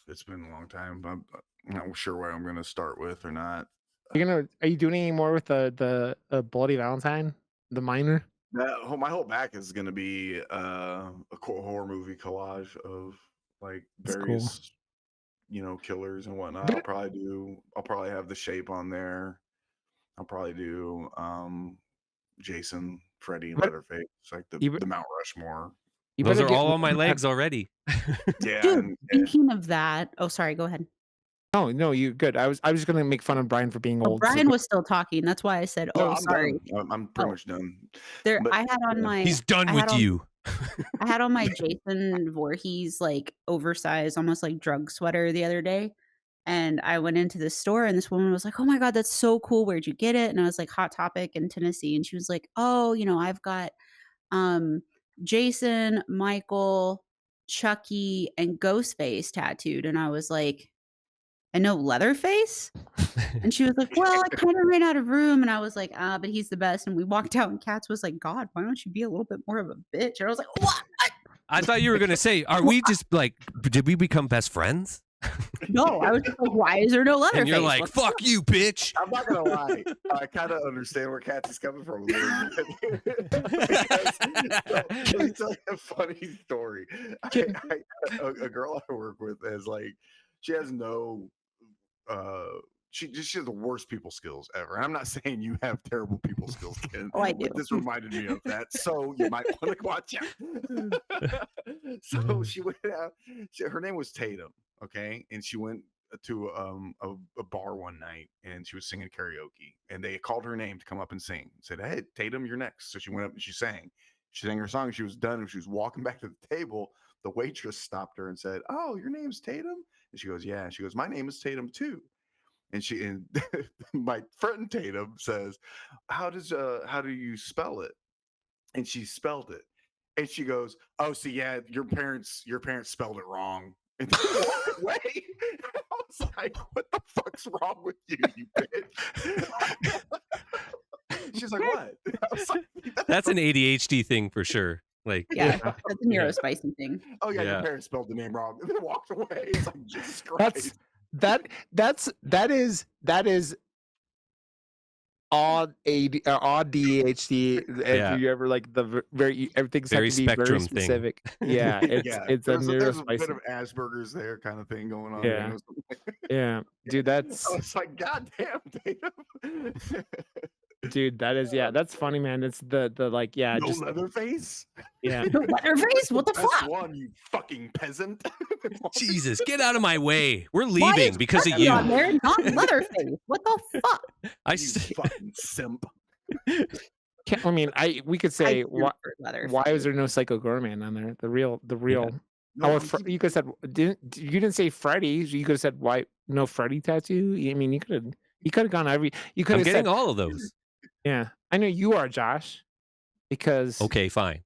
It's been a long time. I'm not sure what I'm gonna start with or not. are you doing any more with the Bloody Valentine, the minor? My whole back is gonna be a horror movie collage of like That's cool. various killers and whatnot. Did I'll probably have the Shape on there. I'll probably do Jason, Freddy, and But Leatherface, like you the Mount Rushmore. you Those better are get all me on my on that. legs already. Yeah, Dude, and speaking of that oh, sorry, go ahead. Oh, no, you good. I was just gonna make fun of Brian for being Oh, old, so Brian go was still talking, that's why I said, no, "Oh, I'm done. sorry." I'm pretty Oh, much done. there But I had on yeah. my He's done I had with on you. I had on my Jason Voorhees, like, oversized, almost like drug sweater the other day, and I went into the store, and this woman was like, "Oh my god, that's so cool, where'd you get it?" And I was like, "Hot Topic in Tennessee," and she was like, "Oh, I've got, um, Jason, Michael, Chucky, and Ghostface tattooed," and I was like, "And no Leatherface?" And she was like, "Well, I kinda ran out of room," and I was like, "Ah, but he's the best," and we walked out, and Katz was like, "God, why don't you be a little bit more of a bitch?" And I was like, "What?" I thought you were gonna say, "Are we just like, did we become best friends?" No, I was just like, "Why is there no And you're Leatherface? like, What the "Fuck you, bitch." I'm not gonna lie. I kind of understand where Katz is coming from a little bit. Because, let me tell you a funny story. A girl I work with is like, she has no, uh, she has the worst people skills ever. And I'm not saying you have terrible people skills, Ken, Oh, I do. but this reminded me of that. So you might want to watch out. So she went out. Her name was Tatum. Okay, and she went to a bar one night and she was singing karaoke and they called her name to come up and sing. Said, "Hey, Tatum, you're next." So she went up and she sang. She sang her song. She was done and she was walking back to the table. The waitress stopped her and said, "Oh, your name's Tatum?" And she goes, "Yeah." And she goes, "My name is Tatum too." And my friend Tatum says, how do you spell it?" And she spelled it. And she goes, "Oh, so yeah, your parents spelled it wrong." And then walked away. I was like, "What the fuck's wrong with you, you bitch?" She's like, "What?" I was like, That's an ADHD thing for sure. Like, Yeah, Yeah. that's a neurospicy thing. "Oh yeah, your yeah. parents spelled the name wrong." And then walked away. It's like, Jesus That's Christ. that is odd DHD. If Yeah. you ever like very everything's have Very to be very spectrum thing. specific. Yeah, it's Yeah, it's a there's a bit neurospicy. of Asperger's there kind of thing going on. Yeah, yeah, Yeah. dude. I was like, "God damn, Tatum." That is that's funny, man. It's the like No just Leatherface? yeah. No Leatherface? What the Best fuck? one, you fucking peasant. Jesus, get out of my way. We're Why leaving is because of Chucky on you. there, not Leatherface? What the fuck? I You s- fucking simp. I mean, we could I say cheer for Leatherface. why is there no Psycho Gorman on there? The real Yeah. No, you could have said you didn't say Freddy. You could have said why no Freddy tattoo. I mean, you could have gone you could I'm have getting said all of those. yeah. I know you are Josh because Okay, fine.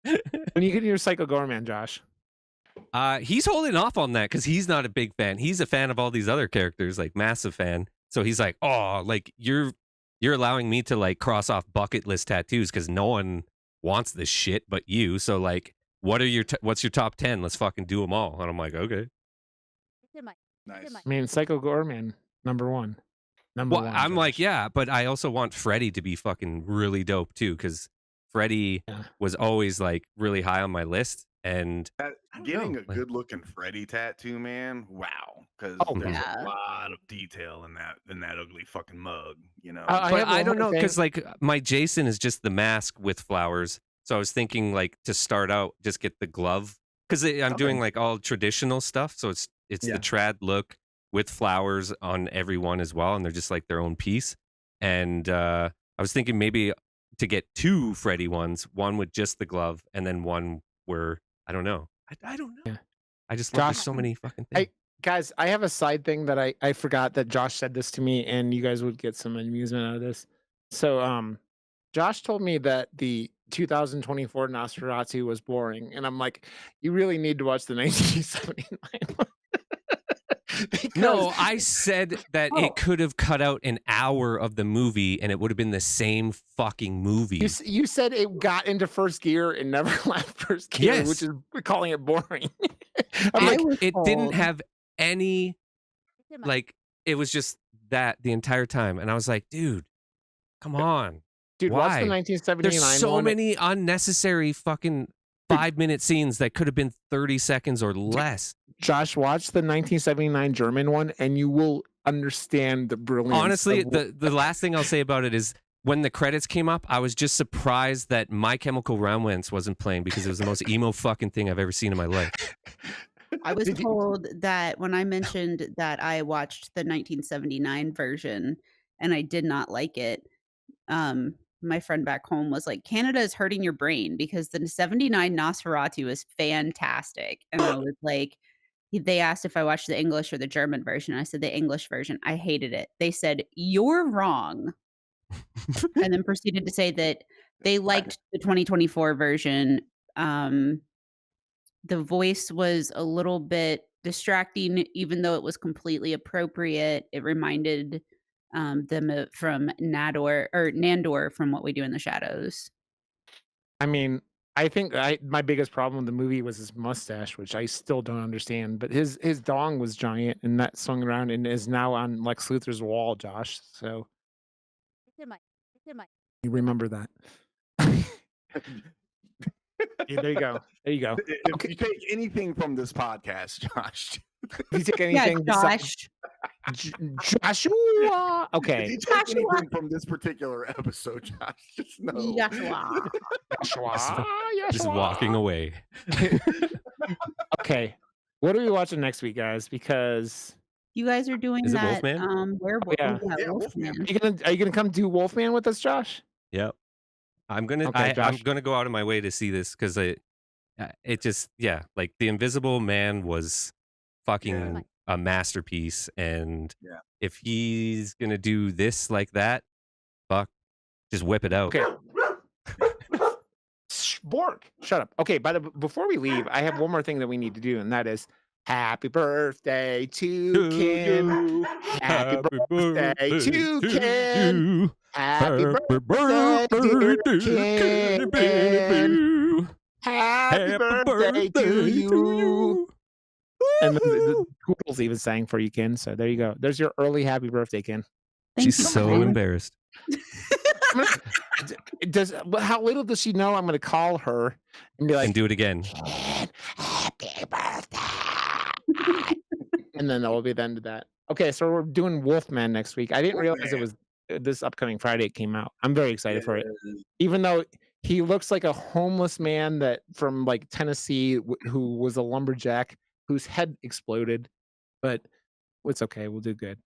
when you get your Psycho Gorman, Josh. He's holding off on that because he's not a big fan. He's a fan of all these other characters, like massive fan. So he's like, "Oh, like you're allowing me to like cross off bucket list tattoos because no one wants this shit but you. So like, what's your top 10? Let's fucking do them all." And I'm like, okay. nice. I mean, Psycho Gorman number one. Well, I'm like, Josh. yeah, but I also want Freddy to be fucking really dope too because Freddy Yeah. was always like really high on my list. And Getting know, a like- good looking Freddy tattoo, man. Wow. Because Oh, there's yeah. a lot of detail in that ugly fucking mug, you know. I But have I one don't more know thing. because like my Jason is just the mask with flowers. So I was thinking like to start out, just get the glove because I'm doing Okay. like all traditional stuff. So it's Yeah. the trad look with flowers on every one as well, and they're just like their own piece. And I was thinking maybe to get two Freddy ones, one with just the glove, and then one where I don't know. I don't know. Yeah. I just love there's Josh, so many fucking things. Guys, I have a side thing that I forgot that Josh said this to me, and you guys would get some amusement out of this. So, Josh told me that the 2024 Nosferatu was boring, and I'm like, you really need to watch the 1979 one. Because No, I said that Oh. it could have cut out an hour of the movie and it would have been the same fucking movie. you said it got into first gear and never left first gear, which Yes. is calling it boring. I'm like, It didn't told- have any, like, it was just that the entire time. And I was like, dude, come on. dude, watch the Why? 1979 There's so one. many unnecessary fucking 5-minute scenes that could have been 30 seconds or less. Josh, watch the 1979 German one, and you will understand the brilliance. Honestly, of the last thing I'll say about it is when the credits came up, I was just surprised that My Chemical Romance wasn't playing because it was the most emo fucking thing I've ever seen in my life. I was told that when I mentioned that I watched the 1979 version and I did not like it, my friend back home was like, "Canada is hurting your brain because the 79 Nosferatu is fantastic." And I was like, they asked if I watched the English or the German version. I said the English version. I hated it. They said, "You're wrong." And then proceeded to say that they liked the 2024 version. The voice was a little bit distracting, even though it was completely appropriate. It reminded them from Nandor from What We Do in the Shadows. I mean, I think my biggest problem with the movie was his mustache, which I still don't understand. But his dong was giant, and that swung around and is now on Lex Luthor's wall, Josh. So you remember that. Yeah, there you go. There you go. If you take anything from this podcast, Josh, If you take Yeah, anything besides Josh. Joshua. if Okay. you take Joshua. anything from this particular episode, Josh, just know. Joshua. Joshua. Just walking away. Okay. What are we watching next week, guys? Because You guys are doing Is it that. Wolfman? Werewolf. yeah. Yeah, Wolfman. are you gonna come do Wolfman with us, Josh? Yep. I'm gonna Okay, I'm Josh. gonna go out of my way to see this because it just like the Invisible Man was fucking a masterpiece, and Yeah. if he's gonna do this like that, fuck, just whip it out. Okay. Bork, shut up. Okay, before we leave, I have one more thing that we need to do, and that is happy birthday to Ken. Happy birthday to Ken. Happy birthday, dear Ken. Happy birthday to you. And the Poodles even sang for you, Ken. So there you go. There's your early happy birthday, Ken. She's Thank you, so Ryan. embarrassed. How little does she know I'm going to call her and be like, And do it again. happy birthday. And then that will be the end of that. Okay, so we're doing Wolfman next week. I didn't realize it was this upcoming Friday it came out. I'm very excited for it. Even though he looks like a homeless man that from like Tennessee who was a lumberjack whose head exploded, but it's okay. We'll do good.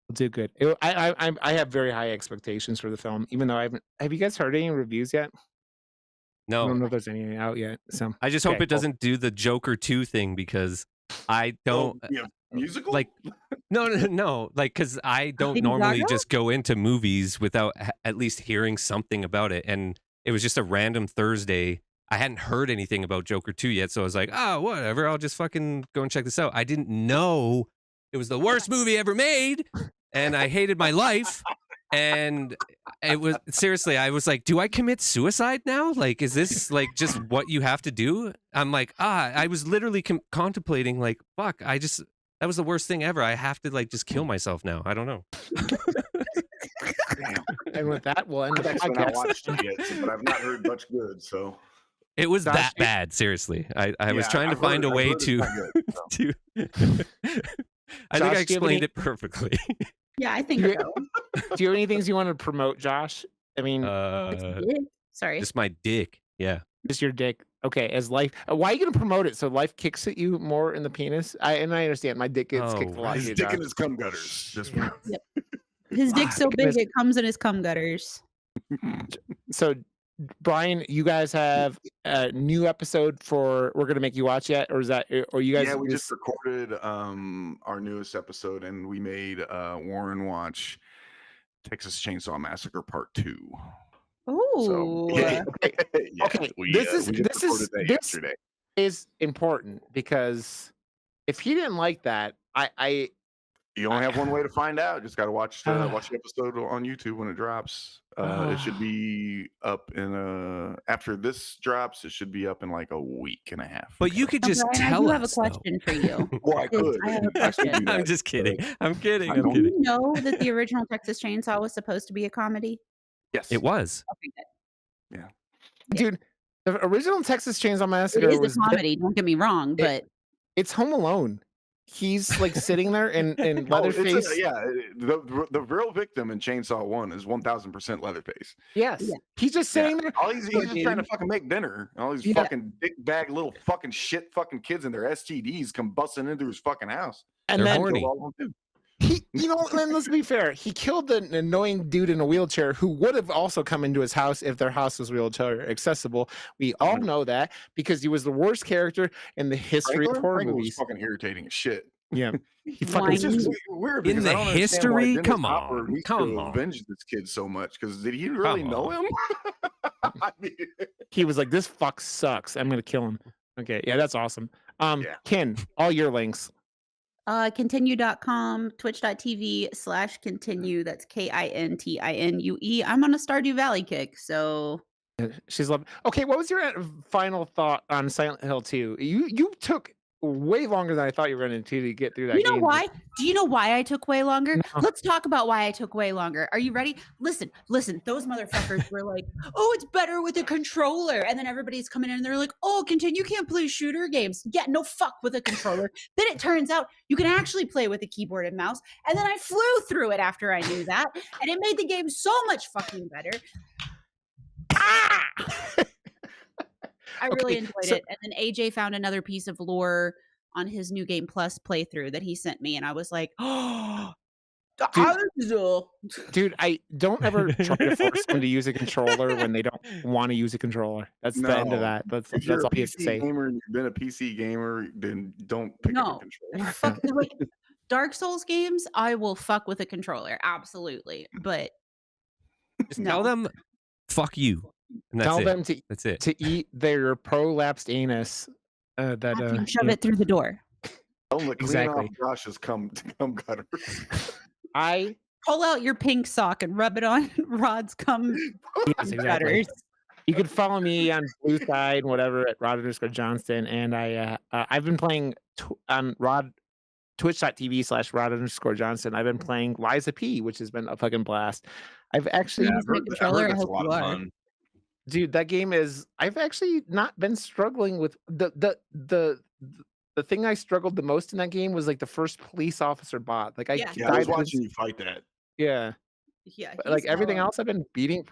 We'll do good. I have very high expectations for the film, even though I haven't. Have you guys heard any reviews yet? I don't No, know if there's any out yet. So I just hope okay, it doesn't do the Joker 2 thing because I don't musical like. No, like because I don't Lady normally Gaga? just go into movies without at least hearing something about it, and it was just a random Thursday. I hadn't heard anything about Joker 2 yet, so I was like, oh, whatever. I'll just fucking go and check this out. I didn't know it was the worst movie ever made, and I hated my life. And it was seriously, I was like, do I commit suicide now? Like, is this like just what you have to do? I'm like, I was literally contemplating like, fuck, that was the worst thing ever. I have to like just kill myself now. I don't know. and with that, we'll end the I've actually not podcast. watched it yet, but I've not heard much good. So It was Josh, that bad. Seriously. I was trying to I've find a heard way it's to, not good, so. I think Josh, I do you have explained any- it perfectly. Yeah, I think Yeah. so. Do you have any things you want to promote, Josh? I mean, Sorry. Just my dick. Yeah. just your dick. Okay, as life. Why are you going to promote it? So life kicks at you more in the penis? I understand. My dick gets kicked a lot. His too, dick Josh. in his cum gutters. Just His dick's so big goodness. it comes in his cum gutters. So, Brian, you guys have a new episode for We're Gonna Make You Watch yet, or is that, or you guys? yeah, we just recorded our newest episode, and we made Warren watch Texas Chainsaw Massacre Part 2. So Ooh. yeah, yeah. Okay, We this is we just this recorded is that this yesterday. is important because if he didn't like that, You only have one way to find out. Just got to watch uh, watch the episode on YouTube when it drops. It should uh, be up in after this drops. It should be up in like a week and a half. But you could Now, just Brian, I tell do have a us, though. question for you. Well, I could. I have a I could question. do that. I'm just kidding. I'm kidding. I I'm don't- Do kidding. you know that the original Texas Chainsaw was supposed to be a comedy? Yes. It was. Okay, good. Yeah. dude, the original Texas Chainsaw It Massacre is a was comedy, don't get me wrong, but it's Home Alone. He's like sitting there in Oh, Leatherface. the real victim in Chainsaw 1 is 1000% Leatherface. Yes, Yeah. he's just sitting there. All he's Poor just trying to dude. fucking make dinner. And all these Yeah. fucking dick bag little fucking shit fucking kids and their STDs come busting into his fucking house. And They're then horny. Killed all of them too. and let's be fair, he killed an annoying dude in a wheelchair who would have also come into his house if their house was wheelchair accessible. We all know that because he was the worst character in the history of horror Franklin was movies. fucking irritating as shit. Yeah, he Whiny. fucking It's just weird In because the I don't understand why history? Dennis Come Hopper on, needs come to on. avenge this kid so much. Because did he really Come know on. him? I mean, he was like, "This fuck sucks. I'm gonna kill him." Okay, yeah, that's awesome. Yeah. Ken, all your links. Continue.com, twitch.tv/continue. That's KINTINUE. I'm on a Stardew Valley kick, so She's loving. Okay, what was your final thought on Silent Hill 2? You took way longer than I thought you were going to get through that you know game. why? Do you know why I took way longer? No. Let's talk about why I took way longer. Are you ready? Listen. Those motherfuckers were like, "Oh, it's better with a controller," and then everybody's coming in and they're like, "Oh, continue, you can't play shooter games." Yeah, no fuck with a controller. Then it turns out you can actually play with a keyboard and mouse, and then I flew through it after I knew that, and it made the game so much fucking better. I really enjoyed it. And then AJ found another piece of lore on his New Game Plus playthrough that he sent me, and I was like, "Oh, dude, I don't ever try to force them to use a controller when they don't want to use a controller. That's the end of that. That's if you're all a you have to PC say. gamer and you've been a PC gamer, then don't pick up No. a controller. Fuck, like Dark Souls games, I will fuck with a controller, absolutely. But Just tell them, fuck you. And that's Tell it. them That's it. to eat their prolapsed anus. after you shove it through the door. Tell them to clean Exactly. off Josh's cum gutters. I Pull out your pink sock and rub it on Rod's cum yes, exactly. gutters. You can follow me on Blue Side and whatever at Rod_Johnston, and I've been playing on Twitch.tv/Rod_Johnston. I've been playing Liza P, which has been a fucking blast. I've actually, I've heard controller, I that's a hope lot you of are. fun. dude, that game is. I've actually not been struggling with the thing I struggled the most in that game was like the first police officer bot. Like I Yeah. Yeah, I was died. watching you fight that. Yeah. Yeah, But, like he's everything solid. else I've been beating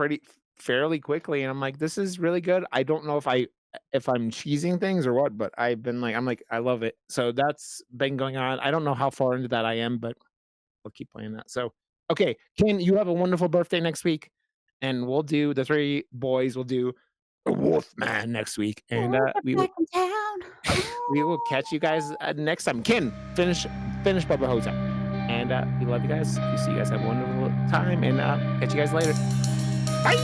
fairly quickly, and I'm like, this is really good. I don't know if I'm cheesing things or what, but I'm like, I love it. So that's been going on. I don't know how far into that I am, but I'll keep playing that. So okay, Ken, you have a wonderful birthday next week, and we'll do the three boys will do a Wolfman next week, and we will Back in town. we will catch you guys next time. Ken, finish Bubba Ho-Tep. And we love you guys. We see you guys have a wonderful time, and catch you guys later. Bye.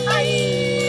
Bye.